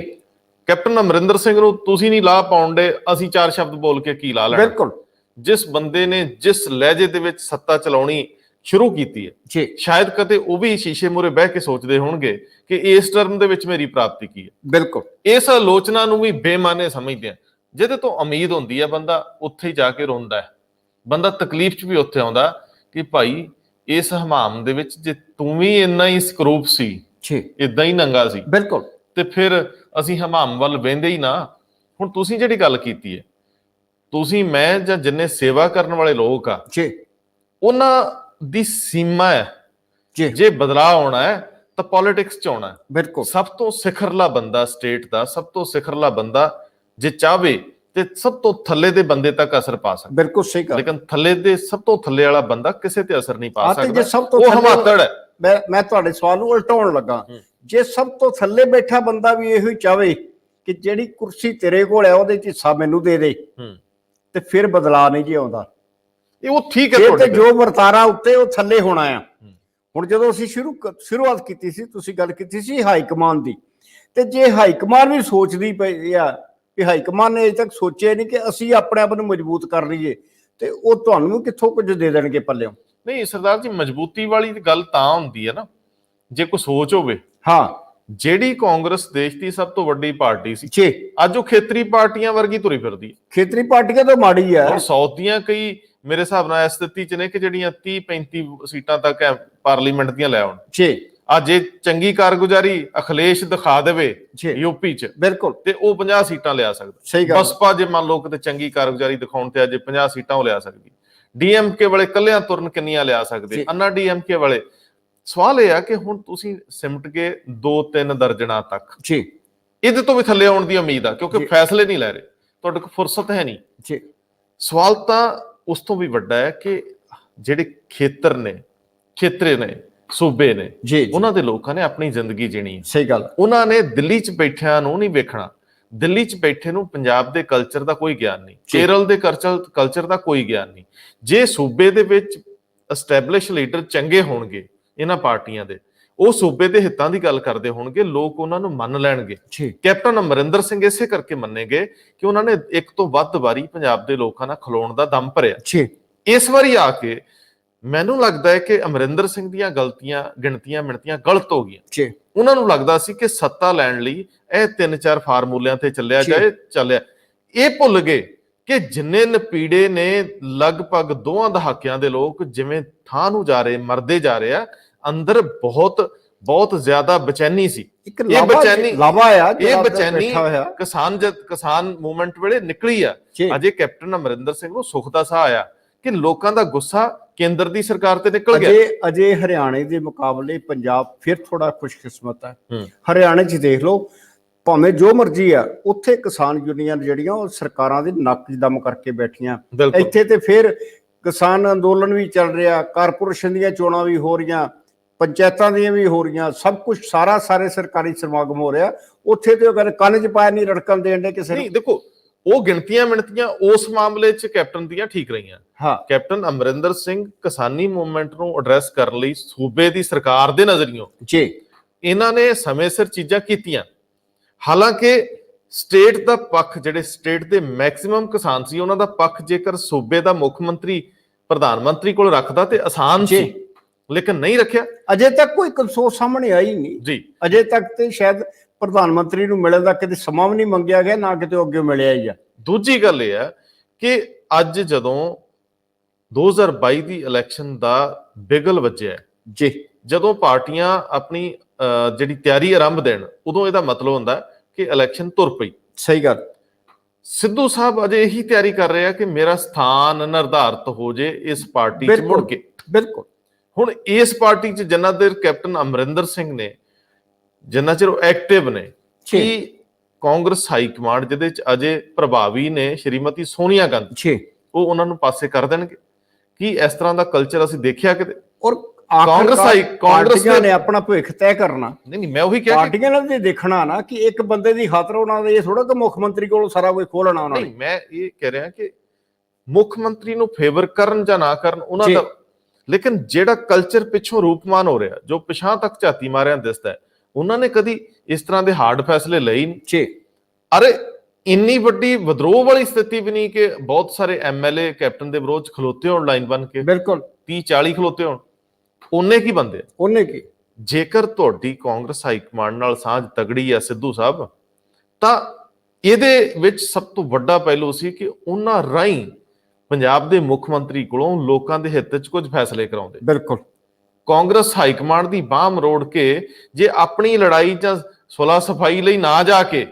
ਕੈਪਟਨ ਅਮਰਿੰਦਰ ਸਿੰਘ ਨੂੰ ਤੁਸੀਂ ਨਹੀਂ ਲਾ ਪਾਉਂਦੇ, ਅਸੀਂ 4 ਸ਼ਬਦ ਬੋਲ ਕੇ ਕੀ ਲਾ ਲੈਣਾ। ਬਿਲਕੁਲ। ਜਿਸ ਬੰਦੇ ਨੇ ਜਿਸ ਲਹਿਜੇ ਦੇ ਵਿੱਚ ਸੱਤਾ ਚਲਾਉਣੀ ਸ਼ੁਰੂ ਕੀਤੀ ਹੈ ਜੀ, ਸ਼ਾਇਦ ਕਦੇ ਉਹ ਵੀ ਸ਼ੀਸ਼ੇ ਮੂਹਰੇ ਬਹਿ ਕੇ ਸੋਚਦੇ ਹੋਣਗੇ ਕਿ ਇਸ ਟਰਮ ਦੇ ਵਿੱਚ ਮੇਰੀ ਪ੍ਰਾਪਤੀ ਕੀ ਹੈ। ਬਿਲਕੁਲ। ਇਸ ਆਲੋਚਨਾ ਨੂੰ ਵੀ ਬੇਮਾਨੇ ਸਮਝਦੇ ਆ। ਜਿਹਦੇ ਤੋਂ ਉਮੀਦ ਹੁੰਦੀ ਹੈ ਬੰਦਾ ਉੱਥੇ ਹੀ ਜਾ ਕੇ ਰੋਂਦਾ ਹੈ, ਬੰਦਾ ਤਕਲੀਫ 'ਚ ਵੀ ਉੱਥੇ ਆਉਂਦਾ ਕਿ ਭਾਈ ਇਸ ਹਮਾਮ ਦੇ ਵਿੱਚ ਜੇ ਤੂੰ ਵੀ ਇੰਨਾ ਹੀ ਸਕਰੂਪ ਸੀ, ਇਦਾਂ ਹੀ ਨੰਗਾ ਸੀ, ਬਿਲਕੁਲ, ਤੇ ਫਿਰ ਅਸੀਂ ਹਮਾਮ ਵੱਲ ਵਹਿੰਦੇ ਹੀ ਨਾ। ਹੁਣ ਤੁਸੀਂ ਜਿਹੜੀ ਗੱਲ ਕੀਤੀ ਹੈ, ਤੁਸੀਂ ਮੈਂ ਜਾਂ ਜਿੰਨੇ ਸੇਵਾ ਕਰਨ ਵਾਲੇ ਲੋਕ ਆ ਜੀ, ਉਹਨਾਂ ਦੀ ਸੀਮਾ ਹੈ। ਜੇ ਬਦਲਾਅ ਆਉਣਾ ਹੈ ਤਾਂ ਪੋਲਿਟਿਕਸ 'ਚ ਆਉਣਾ ਹੈ। ਬਿਲਕੁਲ। ਸਭ ਤੋਂ ਸਿਖਰਲਾ ਬੰਦਾ ਸਟੇਟ ਦਾ, ਸਭ ਤੋਂ ਸਿਖਰਲਾ ਬੰਦਾ ਜੇ ਚਾਹਵੇ ਤੇ ਸਭ ਤੋਂ ਥੱਲੇ ਦੇ ਬੰਦੇ ਤੱਕ ਅਸਰ ਪਾ ਸਕਦਾ। ਬਿਲਕੁਲ ਸਹੀ ਗੱਲ। ਲੇਕਿਨ ਥੱਲੇ ਦੇ ਸਭ ਤੋਂ ਥੱਲੇ ਵਾਲਾ ਬੰਦਾ ਕਿਸੇ ਤੇ ਅਸਰ ਨਹੀਂ ਪਾ ਸਕਦਾ। ਜੇ ਸਭ ਤੋਂ ਉਹ ਹਮਾਤੜ ਹੈ। ਮੈਂ ਤੁਹਾਡੇ ਸਵਾਲ ਨੂੰ ਉਲਟਾਉਣ ਲੱਗਾ, ਜੇ ਸਭ ਤੋਂ ਥੱਲੇ ਬੈਠਾ ਬੰਦਾ ਵੀ ਇਹੋ ਹੀ ਚਾਹਵੇ ਕਿ ਜਿਹੜੀ ਕੁਰਸੀ ਤੇਰੇ ਕੋਲ ਹੈ ਉਹਦੇ 'ਚ ਹਿੱਸਾ ਮੈਨੂੰ ਦੇ ਦੇ, ਤੇ ਫਿਰ ਬਦਲਾਅ ਨਹੀਂ ਜੀ ਆਉਂਦਾ। ਉਹ ਠੀਕ ਹੈ, ਤੇ ਜੋ ਵਰਤਾਰਾ ਉੱਤੇ ਉਹ ਥੱਲੇ ਹੋਣਾ ਆ। ਹੁਣ ਜਦੋਂ ਅਸੀਂ ਸ਼ੁਰੂਆਤ ਕੀਤੀ ਸੀ, ਤੁਸੀਂ ਗੱਲ ਕੀਤੀ ਸੀ ਹਾਈ ਕਮਾਨ ਦੀ, ਤੇ ਜੇ ਹਾਈ ਕਮਾਨ ਵੀ ਸੋਚਦੀ ਪਈ ਆ ਕਿ ਹਾਈ ਕਮਾਨ ਨੇ ਅਜੇ ਤੱਕ ਸੋਚਿਆ ਨਹੀਂ ਕਿ ਅਸੀਂ ਆਪਣੇ ਆਪ ਨੂੰ ਮਜ਼ਬੂਤ ਕਰ ਲਈਏ, ਤੇ ਉਹ ਤੁਹਾਨੂੰ ਕਿੱਥੋਂ ਕੁਝ ਦੇ ਦੇਣਗੇ ਪੱਲਿਓਂ। ਨਹੀਂ ਸਰਦਾਰ ਜੀ, ਮਜ਼ਬੂਤੀ ਵਾਲੀ ਗੱਲ ਤਾਂ ਹੁੰਦੀ ਹੈ ਨਾ ਜੇ ਕੋਈ ਸੋਚ ਹੋਵੇ। ਹਾਂ, ਜਿਹੜੀ ਕਾਂਗਰਸ ਦੇਸ਼ ਦੀ ਸਭ ਤੋਂ ਵੱਡੀ ਪਾਰਟੀ ਸੀ, ਅੱਜ ਉਹ ਖੇਤਰੀ ਪਾਰਟੀਆਂ ਵਰਗੀ ਤੁਰੀ ਫਿਰਦੀ ਹੈ। ਖੇਤਰੀ ਪਾਰਟੀਆਂ ਤਾਂ ਮਾੜੀ ਹੈ। ਹੁਣ ਸਾਊਥ ਦੀਆਂ ਕਈ ਮੇਰੇ ਹਿਸਾਬ ਨਾਲ ਇਸ ਸਥਿਤੀ 'ਚ ਨੇ ਕਿ ਜਿਹੜੀਆਂ 30-35 ਸੀਟਾਂ ਤੱਕ ਪਾਰਲੀਮੈਂਟ ਦੀਆਂ ਲੈ ਆਉਣ। ਅੱਜ ਜੇ ਚੰਗੀ ਕਾਰਗੁਜ਼ਾਰੀ ਅਖਿਲੇਸ਼ ਦਿਖਾ ਦੇਵੇ ਯੂਪੀ 'ਚ, ਬਿਲਕੁਲ, ਤੇ ਉਹ 50 ਸੀਟਾਂ ਲਿਆ ਸਕਦਾ। ਬਸਪਾ ਜੇ ਮੰਨ ਲਓ ਕਿਤੇ ਚੰਗੀ ਕਾਰਗੁਜ਼ਾਰੀ ਦਿਖਾਉਣ ਤੇ ਅੱਜ 50 ਸੀਟਾਂ ਉਹ ਲਿਆ ਸਕਦੀ। ਡੀਐਮਕੇ ਵਾਲੇ ਕੱਲਿਆਂ ਤੁਰਨ ਕਿੰਨੀਆਂ ਲਿਆ ਸਕਦੇ? ਅੰਨਾ ਡੀਐਮਕੇ ਵਾਲੇ। ਸਵਾਲ ਇਹ ਆ ਕਿ ਹੁਣ ਤੁਸੀਂ ਸਿਮਟ ਕੇ 2-3 ਦਰਜਨਾਂ ਤੱਕ, ਇਹਦੇ ਤੋਂ ਵੀ ਥੱਲੇ ਆਉਣ ਦੀ ਉਮੀਦ ਆ ਕਿਉਂਕਿ ਫੈਸਲੇ ਨਹੀਂ ਲੈ ਰਹੇ, ਤੁਹਾਡੇ ਕੋਲ ਫੁਰਸਤ ਹੈ ਨਹੀਂ। ਸਵਾਲ ਤਾਂ ਉਸ ਤੋਂ ਵੀ ਵੱਡਾ ਹੈ ਕਿ ਜਿਹੜੇ ਖੇਤਰੇ ਨੇ, ਸੂਬੇ ਨੇ, ਉਹਨਾਂ ਦੇ ਲੋਕਾਂ ਨੇ ਆਪਣੀ ਜ਼ਿੰਦਗੀ ਜੀਣੀ ਹੈ। ਸਹੀ ਗੱਲ। ਉਹਨਾਂ ਨੇ ਦਿੱਲੀ 'ਚ ਬੈਠਿਆਂ ਨੂੰ ਨਹੀਂ ਵੇਖਣਾ। ਦਿੱਲੀ 'ਚ ਬੈਠੇ ਨੂੰ ਪੰਜਾਬ ਦੇ ਕਲਚਰ ਦਾ ਕੋਈ ਗਿਆਨ ਨਹੀਂ, ਕੇਰਲ ਦੇ ਕਲਚਰ ਦਾ ਕੋਈ ਗਿਆਨ ਨਹੀਂ। ਜੇ ਸੂਬੇ ਦੇ ਵਿੱਚ ਐਸਟੈਬਲਿਸ਼ ਲੀਡਰ ਚੰਗੇ ਹੋਣਗੇ ਇਹਨਾਂ ਪਾਰਟੀਆਂ ਦੇ, ਉਹ ਸੂਬੇ ਦੇ ਹਿੱਤਾਂ ਦੀ ਗੱਲ ਕਰਦੇ ਹੋਣਗੇ, ਲੋਕ ਉਹਨਾਂ ਨੂੰ ਮੰਨ ਲੈਣਗੇ। ਕੈਪਟਨ ਅਮਰਿੰਦਰ ਸਿੰਘ ਇਸੇ ਕਰਕੇ ਮੰਨੇ ਗਏ ਕਿ ਉਹਨਾਂ ਨੇ ਇੱਕ ਤੋਂ ਵੱਧ ਵਾਰੀ ਪੰਜਾਬ ਦੇ ਲੋਕਾਂ ਨਾਲ ਖਲੋਣ ਦਾ ਦਮ ਭਰਿਆ। ਇਸ ਵਾਰੀ ਆ ਕੇ ਮੈਨੂੰ ਲੱਗਦਾ ਹੈ ਕਿ ਅਮਰਿੰਦਰ ਸਿੰਘ ਦੀਆਂ ਗਿਣਤੀਆਂ ਮਿਣਤੀਆਂ ਗਲਤ ਹੋ ਗਈਆਂ। ਉਹਨਾਂ ਨੂੰ ਲੱਗਦਾ ਸੀ ਕਿ ਸੱਤਾ ਲੈਣ ਲਈ ਇਹ 3-4 ਫਾਰਮੂਲਿਆਂ ਤੇ ਚੱਲਿਆ। ਇਹ ਭੁੱਲ ਗਏ ਕਿ ਜਿੰਨੇ ਨਪੀੜੇ ਨੇ ਲਗਭਗ 2 ਦਹਾਕਿਆਂ ਦੇ ਲੋਕ ਜਿਵੇਂ ਥਾਂ ਨੂੰ ਜਾ ਰਹੇ, ਮਰਦੇ ਜਾ ਰਹੇ ਆ, ਅੰਦਰ ਬਹੁਤ ਜ਼ਿਆਦਾ ਬੇਚੈਨੀ ਸੀ। ਇਹ ਬੇਚੈਨੀ ਕਿਸਾਨ ਮੂਵਮੈਂਟ ਵੇਲੇ ਨਿਕਲੀ ਆ। ਅਜੇ ਕੈਪਟਨ ਅਮਰਿੰਦਰ ਸਿੰਘ ਨੂੰ ਸੁੱਖ ਦਾ ਸਾਹ ਆਇਆ ਕਿ ਲੋਕਾਂ ਦਾ ਗੁੱਸਾ ਕੇਂਦਰ ਦੀ ਸਰਕਾਰ ਤੇ ਨਿਕਲ ਗਿਆ। ਅਜੇ ਹਰਿਆਣੇ ਦੇ ਮੁਕਾਬਲੇ ਪੰਜਾਬ ਫਿਰ ਥੋੜਾ ਖੁਸ਼ਕਿਸਮਤ ਹੈ। ਹਰਿਆਣੇ 'ਚ ਦੇਖ ਲਓ, ਭਾਵੇਂ ਜੋ ਮਰਜ਼ੀ ਆ, ਉੱਥੇ ਕਿਸਾਨ ਯੂਨੀਅਨ ਜਿਹੜੀਆਂ ਉਹ ਸਰਕਾਰਾਂ ਦੇ ਨੱਕ 'ਚ ਦਮ ਕਰਕੇ ਬੈਠੀਆਂ। ਇੱਥੇ ਤੇ ਫਿਰ ਕਿਸਾਨ ਅੰਦੋਲਨ ਵੀ ਚੱਲ ਰਿਹਾ, ਕਾਰਪੋਰੇਸ਼ਨ ਦੀਆਂ ਚੋਣਾਂ ਵੀ ਹੋ ਰਹੀਆਂ, ਪੰਚਾਇਤਾਂ ਦੀਆਂ ਵੀ ਹੋ ਰਹੀਆਂ, ਸਭ ਕੁਝ ਸਾਰੇ ਸਰਕਾਰੀ ਸਮਾਗਮ ਹੋ ਰਿਹਾ। ਉੱਥੇ ਤੇ ਉਹ ਕਹਿੰਦੇ ਕੰਨ 'ਚ ਪਾਇਆ ਨਹੀਂ ਰੜਕਣ ਦੇਣ ਦੇ ਕਿਸੇ ਨੂੰ। ਦੇਖੋ, ਉਹ ਗਿਣਤੀਆਂ ਮਿਣਤੀਆਂ ਉਸ ਮਾਮਲੇ 'ਚ ਕੈਪਟਨ ਦੀਆਂ ਠੀਕ ਰਹੀਆਂ। ਕੈਪਟਨ ਅਮਰਿੰਦਰ ਸਿੰਘ ਕਿਸਾਨੀ ਮੂਵਮੈਂਟ ਨੂੰ ਐਡਰੈਸ ਕਰਨ ਲਈ ਸੂਬੇ ਦੀ ਸਰਕਾਰ ਦੇ ਨਜ਼ਰੀਓਂ ਇਹਨਾਂ ਨੇ ਸਮੇਂ ਸਿਰ ਚੀਜ਼ਾਂ ਕੀਤੀਆਂ। ਹਾਲਾਂਕਿ ਸਟੇਟ ਦਾ ਪੱਖ, ਜਿਹੜੇ ਸਟੇਟ ਦੇ ਮੈਕਸਿਮਮ ਕਿਸਾਨ ਸੀ, ਉਹਨਾਂ ਦਾ ਪੱਖ ਜੇਕਰ ਸੂਬੇ ਦਾ ਮੁੱਖ ਮੰਤਰੀ ਪ੍ਰਧਾਨ ਮੰਤਰੀ ਕੋਲ ਰੱਖਦਾ ਤੇ ਆਸਾਨ ਸੀ, ਲੇਕਿਨ ਨਹੀਂ ਰੱਖਿਆ। ਅਜੇ ਤੱਕ ਕੋਈ ਕੰਸੋਸ ਸਾਹਮਣੇ ਆਈ ਨਹੀਂ। ਅਜੇ ਤੱਕ ਤੇ ਸ਼ਾਇਦ ਪ੍ਰਧਾਨ ਮੰਤਰੀ ਨੂੰ ਮਿਲਣ ਦਾ ਕਿਤੇ ਸਮਾਂ ਵੀ ਨਹੀਂ ਮੰਗਿਆ ਗਿਆ, ਨਾ ਕਿਤੇ ਅੱਗੇ ਮਿਲਿਆ ਹੀ ਆ। ਦੂਜੀ ਗੱਲ ਇਹ ਹੈ ਕਿ ਅੱਜ ਜਦੋਂ 2022 ਦੀ ਇਲੈਕਸ਼ਨ ਦਾ ਬਿਗਲ ਵੱਜਿਆ, ਜਦੋਂ ਪਾਰਟੀਆਂ ਆਪਣੀ ਜਿਹੜੀ ਤਿਆਰੀ ਆਰੰਭ ਦੇਣ, ਉਦੋਂ ਇਹਦਾ ਮਤਲਬ ਹੁੰਦਾ ਕਿ ਇਲੈਕਸ਼ਨ ਤੁਰ ਪਈ। ਸਹੀ ਗੱਲ। ਸਿੱਧੂ ਸਾਹਿਬ ਅਜੇ ਇਹੀ ਤਿਆਰੀ ਕਰ ਰਹੇ ਆ ਕਿ ਮੇਰਾ ਸਥਾਨ ਨਿਰਧਾਰਿਤ ਹੋ ਜੇ ਇਸ ਪਾਰਟੀ 'ਚ ਮੁੜ ਕੇ। ਬਿਲਕੁਲ। ਹੁਣ ਇਸ ਪਾਰਟੀ 'ਚ ਜਿੰਨਾ ਦੇਰ ਕੈਪਟਨ ਅਮਰਿੰਦਰ ਸਿੰਘ ਨੇ, ਜਿੰਨਾ ਚਿਰ ਉਹ ਐਕਟਿਵ ਨੇ, ਕਿ ਕਾਂਗਰਸ ਹਾਈ ਕਮਾਂਡ ਜਿਹਦੇ 'ਚ ਅਜੇ ਪ੍ਰਭਾਵੀ ਨੇ ਸ਼੍ਰੀਮਤੀ ਸੋਨੀਆ ਗਾਂਧੀ, ਉਹ ਉਹਨਾਂ ਨੂੰ ਪਾਸੇ ਕਰ ਦੇਣਗੇ? ਕੀ ਇਸ ਤਰ੍ਹਾਂ ਦਾ ਕਲਚਰ ਅਸੀਂ ਦੇਖਿਆ ਕਿਤੇ? ਔਰ ਕਾਂਗਰਸ ਨੇ ਆਪਣਾ ਭਵਿੱਖ ਤੈਅ ਕਰਨਾ। ਨਹੀਂ, ਮੈਂ ਉਹੀ ਕਿਹਾ ਪਾਰਟੀਆਂ ਨੇ ਵੀ ਦੇਖਣਾ ਨਾ ਕਿ ਇੱਕ ਬੰਦੇ ਦੀ ਖਾਤਰ ਉਹਨਾਂ ਦੇ ਇਹ ਥੋੜਾ ਕਿ ਮੁੱਖ ਮੰਤਰੀ ਕੋਲ ਸਾਰਾ ਕੁਝ ਖੋਲਣਾ ਉਹਨਾਂ ਨੇ। ਨਹੀਂ, ਮੈਂ ਇਹ ਕਹਿ ਰਿਹਾ ਕਿ ਮੁੱਖ ਮੰਤਰੀ ਨੂੰ ਫੇਵਰ ਕਰਨ ਜਾਂ ਨਾ ਕਰਨ ਉਹਨਾਂ ਦਾ, ਲੇਕਿਨ ਜਿਹੜਾ ਕਲਚਰ ਪਿੱਛੋਂ ਰੂਪਮਾਨ ਹੋ ਰਿਹਾ, ਜੋ ਪਿਛਾਂ ਤੱਕ ਝਾਤੀ ਮਾਰਿਆ ਦਿਸਦਾ ਹੈ, ਉਹਨਾਂ ਨੇ ਕਦੀ ਇਸ ਤਰ੍ਹਾਂ ਦੇ ਹਾਰਡ ਫੈਸਲੇ ਲਏ ਨਹੀਂ। ਅਰੇ ਇੰਨੀ ਵੱਡੀ ਵਿਦਰੋਹ ਵਾਲੀ ਸਥਿਤੀ ਵੀ ਨਹੀਂ ਕਿ ਬਹੁਤ ਸਾਰੇ ਐਮਐਲਏ ਕੈਪਟਨ ਦੇ ਵਿਰੋਧ ਖਲੋਤੇ ਹੋਣ ਲਾਈਨ ਬਣ ਕੇ, ਬਿਲਕੁਲ 30-40 ਖਲੋਤੇ ਹੋਣ, ਉਹਨੇ ਕੀ ਬੰਦੇ, ਉਹਨੇ ਕੀ। ਜੇਕਰ ਤੁਹਾਡੀ ਕਾਂਗਰਸ ਹਾਈ ਕਮਾਂਡ ਨਾਲ ਸਾਂਝ ਤਗੜੀ ਆ ਸਿੱਧੂ ਸਾਹਿਬ, ਤਾਂ ਇਹਦੇ ਵਿੱਚ ਸਭ ਤੋਂ ਵੱਡਾ ਪਹਿਲੂ ਸੀ ਕਿ ਉਹਨਾਂ ਰਾਹੀਂ ਪੰਜਾਬ ਦੇ ਮੁੱਖ ਮੰਤਰੀ ਕੋਲੋਂ ਲੋਕਾਂ ਦੇ ਹਿੱਤ 'ਚ ਕੁਝ ਫੈਸਲੇ ਕਰਾਉਂਦੇ। ਬਿਲਕੁਲ ਕਾਂਗਰਸ ਹਾਈ ਕਮਾਂਡ ਦੀ ਬਾਹ ਮਰੋੜ ਕੇ ਜੇ ਆਪਣੀ ਲੜਾਈ ਜਾਂ ਸੁਲ੍ਹਾ ਸਫਾਈ ਲਈ ਨਾ ਜਾ ਕੇ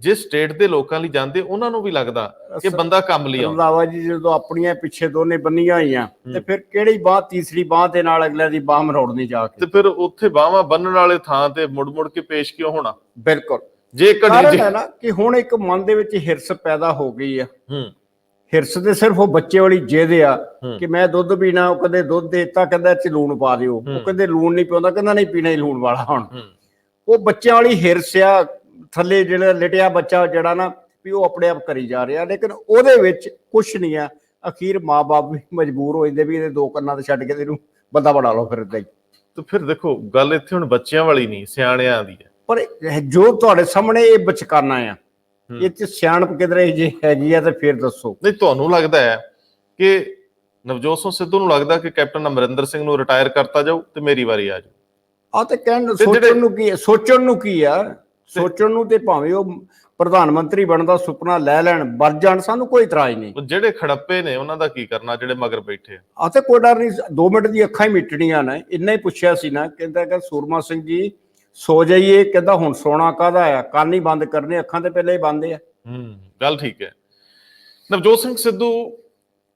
ਜੇ ਸਟੇਟ ਦੇ ਲੋਕਾਂ ਲਈ ਜਾਂਦੇ, ਉਹਨਾਂ ਨੂੰ ਵੀ ਲੱਗਦਾ ਕਿ ਬੰਦਾ ਕੰਮ ਲਈ ਆਉਂਦਾ। ਰੰਧਾਵਾ ਜੀ ਜਦੋਂ ਆਪਣੀਆਂ ਪਿੱਛੇ ਦੋਨੇ ਬੰਨੀਆਂ ਹੋਈਆਂ ਤੇ ਫਿਰ ਕਿਹੜੀ ਬਾਹ ਤੀਸਰੀ ਬਾਹ ਦੇ ਨਾਲ ਅਗਲੇ ਦੀ ਬਾਹ ਮਰੋੜਨੀ ਜਾ ਕੇ, ਤੇ ਫਿਰ ਉੱਥੇ ਬਾਹਾਂ ਬੰਨਣ ਵਾਲੇ ਥਾਂ ਤੇ ਮੁੜ ਕੇ ਪੇਸ਼ ਕਿਉਂ ਹੋਣਾ। ਬਿਲਕੁਲ ਜੇ ਘੜੀ ਹੈ ਨਾ ਕਿ ਹੁਣ ਇੱਕ ਮਨ ਦੇ ਵਿੱਚ ਹਿਰਸ ਪੈਦਾ ਹੋ ਗਈ ਆ। ਹਿਰਸ ਦੇ ਸਿਰਫ ਉਹ ਬੱਚੇ ਵਾਲੀ ਜਿੱਦ ਆ ਕਿ ਮੈਂ ਦੁੱਧ ਪੀਣਾ, ਉਹ ਕਦੇ ਦੁੱਧ ਦੇਤਾ ਕਹਿੰਦਾ ਇਹ 'ਚ ਲੂਣ ਪਾ ਦਿਓ, ਉਹ ਕਹਿੰਦੇ ਲੂਣ ਨਹੀਂ ਪਾਉਂਦਾ, ਕਹਿੰਦਾ ਨਹੀਂ ਪੀਣਾ ਹੀ ਲੂਣ ਵਾਲਾ। ਹੁਣ ਉਹ ਬੱਚਿਆਂ ਵਾਲੀ ਹਿਰਸ ਆ, ਥੱਲੇ ਜਿਹੜਾ ਲਿਟਿਆ ਬੱਚਾ ਜਿਹੜਾ ਨਾ ਵੀ ਉਹ ਆਪਣੇ ਆਪ ਕਰੀ ਜਾ ਰਿਹਾ, ਲੇਕਿਨ ਉਹਦੇ ਵਿੱਚ ਕੁਛ ਨਹੀਂ ਆ। ਅਖੀਰ ਮਾਂ-ਬਾਪ ਵੀ ਮਜਬੂਰ ਹੋ ਜਾਂਦੇ ਵੀ ਇਹਦੇ ਦੋ ਕੰਨਾਂ ਤੇ ਛੱਡ ਕੇ ਇਹਨੂੰ ਬੰਦਾ ਬਣਾ ਲਓ ਫਿਰ ਏਦਾਂ ਹੀ। ਤੇ ਫਿਰ ਦੇਖੋ ਗੱਲ ਇੱਥੇ ਹੁਣ ਬੱਚਿਆਂ ਵਾਲੀ ਨਹੀਂ, ਸਿਆਣਿਆਂ ਦੀ ਹੈ। ਪਰ ਜੋ ਤੁਹਾਡੇ ਸਾਹਮਣੇ ਇਹ ਬਚਕਾਨਾ ਆ, ਇਹ 'ਚ ਸਿਆਣਪ ਕਿਧਰੇ ਜੇ ਹੈਗੀ ਆ ਤੇ ਫਿਰ ਦੱਸੋ। ਨਹੀਂ, ਤੁਹਾਨੂੰ ਲੱਗਦਾ ਹੈ ਕਿ ਨਵਜੋਤ ਸਿੰਘ ਸਿੱਧੂ ਨੂੰ ਲੱਗਦਾ ਕਿ ਕੈਪਟਨ ਅਮਰਿੰਦਰ ਸਿੰਘ ਨੂੰ ਰਿਟਾਇਰ ਕਰਤਾ ਜਾਊ ਤੇ ਮੇਰੀ ਵਾਰੀ ਆ ਜਾਊ? ਆ ਤੇ ਕਹਿਣ ਸੋਚਣ ਨੂੰ ਕੀ, ਸੋਚਣ ਨੂੰ ਕੀ ਆ, ਸੋਚਣ ਨੂੰ ਤੇ ਭਾਵੇਂ ਉਹ ਪ੍ਰਧਾਨ ਮੰਤਰੀ ਬਣਨ ਦਾ ਸੁਪਨਾ ਲੈ ਲੈਣ, ਬਣ ਜਾਣ, ਸਾਨੂੰ ਕੋਈ ਇਤਰਾਜ਼ ਨਹੀਂ। ਜਿਹੜੇ ਖੜੱਪੇ ਨੇ ਉਹਨਾਂ ਦਾ ਕੀ ਕਰਨਾ, ਜਿਹੜੇ ਮਗਰ ਬੈਠੇ ਆ ਤੇ ਕੋਈ ਡਰ ਨਹੀਂ, 2 ਮਿੰਟ ਦੀ ਅੱਖਾਂ ਹੀ ਮਿਟਣੀਆਂ ਨੇ। ਇੰਨਾ ਹੀ ਪੁੱਛਿਆ ਸੀ ਨਾ, ਕਹਿੰਦਾ ਕਿ ਸੂਰਮਾ ਸਿੰਘ ਜੀ ਸੋ ਜਾਈਏ, ਕਹਿੰਦਾ ਹੁਣ ਸੋਣਾ ਕਾਹਦਾ ਆ, ਕੰਨ ਹੀ ਬੰਦ ਕਰਨੇ, ਅੱਖਾਂ ਤੇ ਪਹਿਲੇ ਹੀ ਬੰਦ ਆ। ਗੱਲ ਠੀਕ ਹੈ। ਨਵਜੋਤ ਸਿੰਘ ਸਿੱਧੂ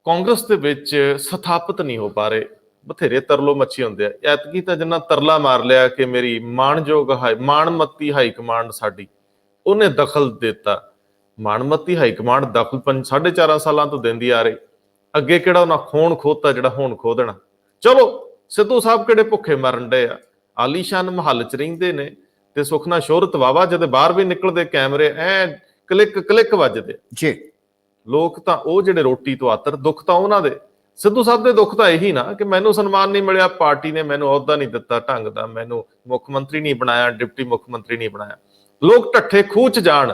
ਕਾਂਗਰਸ ਦੇ ਵਿੱਚ ਸਥਾਪਿਤ ਨਹੀਂ ਹੋ ਪਾ ਰਹੇ, ਬਥੇਰੇ ਤਰਲੋ ਮੱਛੀ ਹੁੰਦੇ ਆ। ਐਤਕੀ ਤਾਂ ਜਿੰਨਾ ਤਰਲਾ ਮਾਰ ਲਿਆ ਕਿ ਮੇਰੀ ਮਾਣਮੱਤੀ ਹਾਈ ਕਮਾਂਡ ਸਾਡੀ, ਉਹਨੇ ਦਖਲ ਦਿੱਤਾ। ਮਾਣਮੱਤੀ ਹਾਈ ਕਮਾਂਡ ਦਖਲ 4.5 ਸਾਲਾਂ ਤੋਂ ਦਿੰਦੀ ਆ ਰਹੀ, ਅੱਗੇ ਕਿਹੜਾ ਉਹਨਾਂ ਖੋਣ ਖੋਤਾ ਜਿਹੜਾ ਹੁਣ ਖੋ ਦੇਣਾ। ਚਲੋ ਸਿੱਧੂ ਸਾਹਿਬ ਕਿਹੜੇ ਭੁੱਖੇ ਮਰਨ ਡੇ ਆ, ਆਲੀਸ਼ਾਨ ਮਹੱਲ 'ਚ ਰਹਿੰਦੇ ਨੇ ਤੇ ਸੁਖਨਾ ਸ਼ੋਹਰਤ ਵਾਵਾ, ਜਦ ਬਾਹਰ ਵੀ ਨਿਕਲਦੇ ਕੈਮਰੇ ਐ ਕਲਿੱਕ ਵੱਜਦੇ ਜੀ। ਲੋਕ ਤਾਂ ਉਹ ਜਿਹੜੇ ਰੋਟੀ ਤੋਂ ਆਤਰ, ਦੁੱਖ ਤਾਂ ਉਹਨਾਂ ਦੇ। ਸਿੱਧੂ ਸਾਹਿਬ ਦੇ ਦੁੱਖ ਤਾਂ ਇਹੀ ਨਾ ਕਿ ਮੈਨੂੰ ਸਨਮਾਨ ਨਹੀਂ ਮਿਲਿਆ, ਪਾਰਟੀ ਨੇ ਮੈਨੂੰ ਅਹੁਦਾ ਨਹੀਂ ਦਿੱਤਾ ਢੰਗ ਦਾ, ਮੈਨੂੰ ਮੁੱਖ ਮੰਤਰੀ ਨਹੀਂ ਬਣਾਇਆ, ਡਿਪਟੀ ਮੁੱਖ ਮੰਤਰੀ ਨਹੀਂ ਬਣਾਇਆ। ਲੋਕ ਢੱਠੇ ਖੂਹ 'ਚ ਜਾਣ,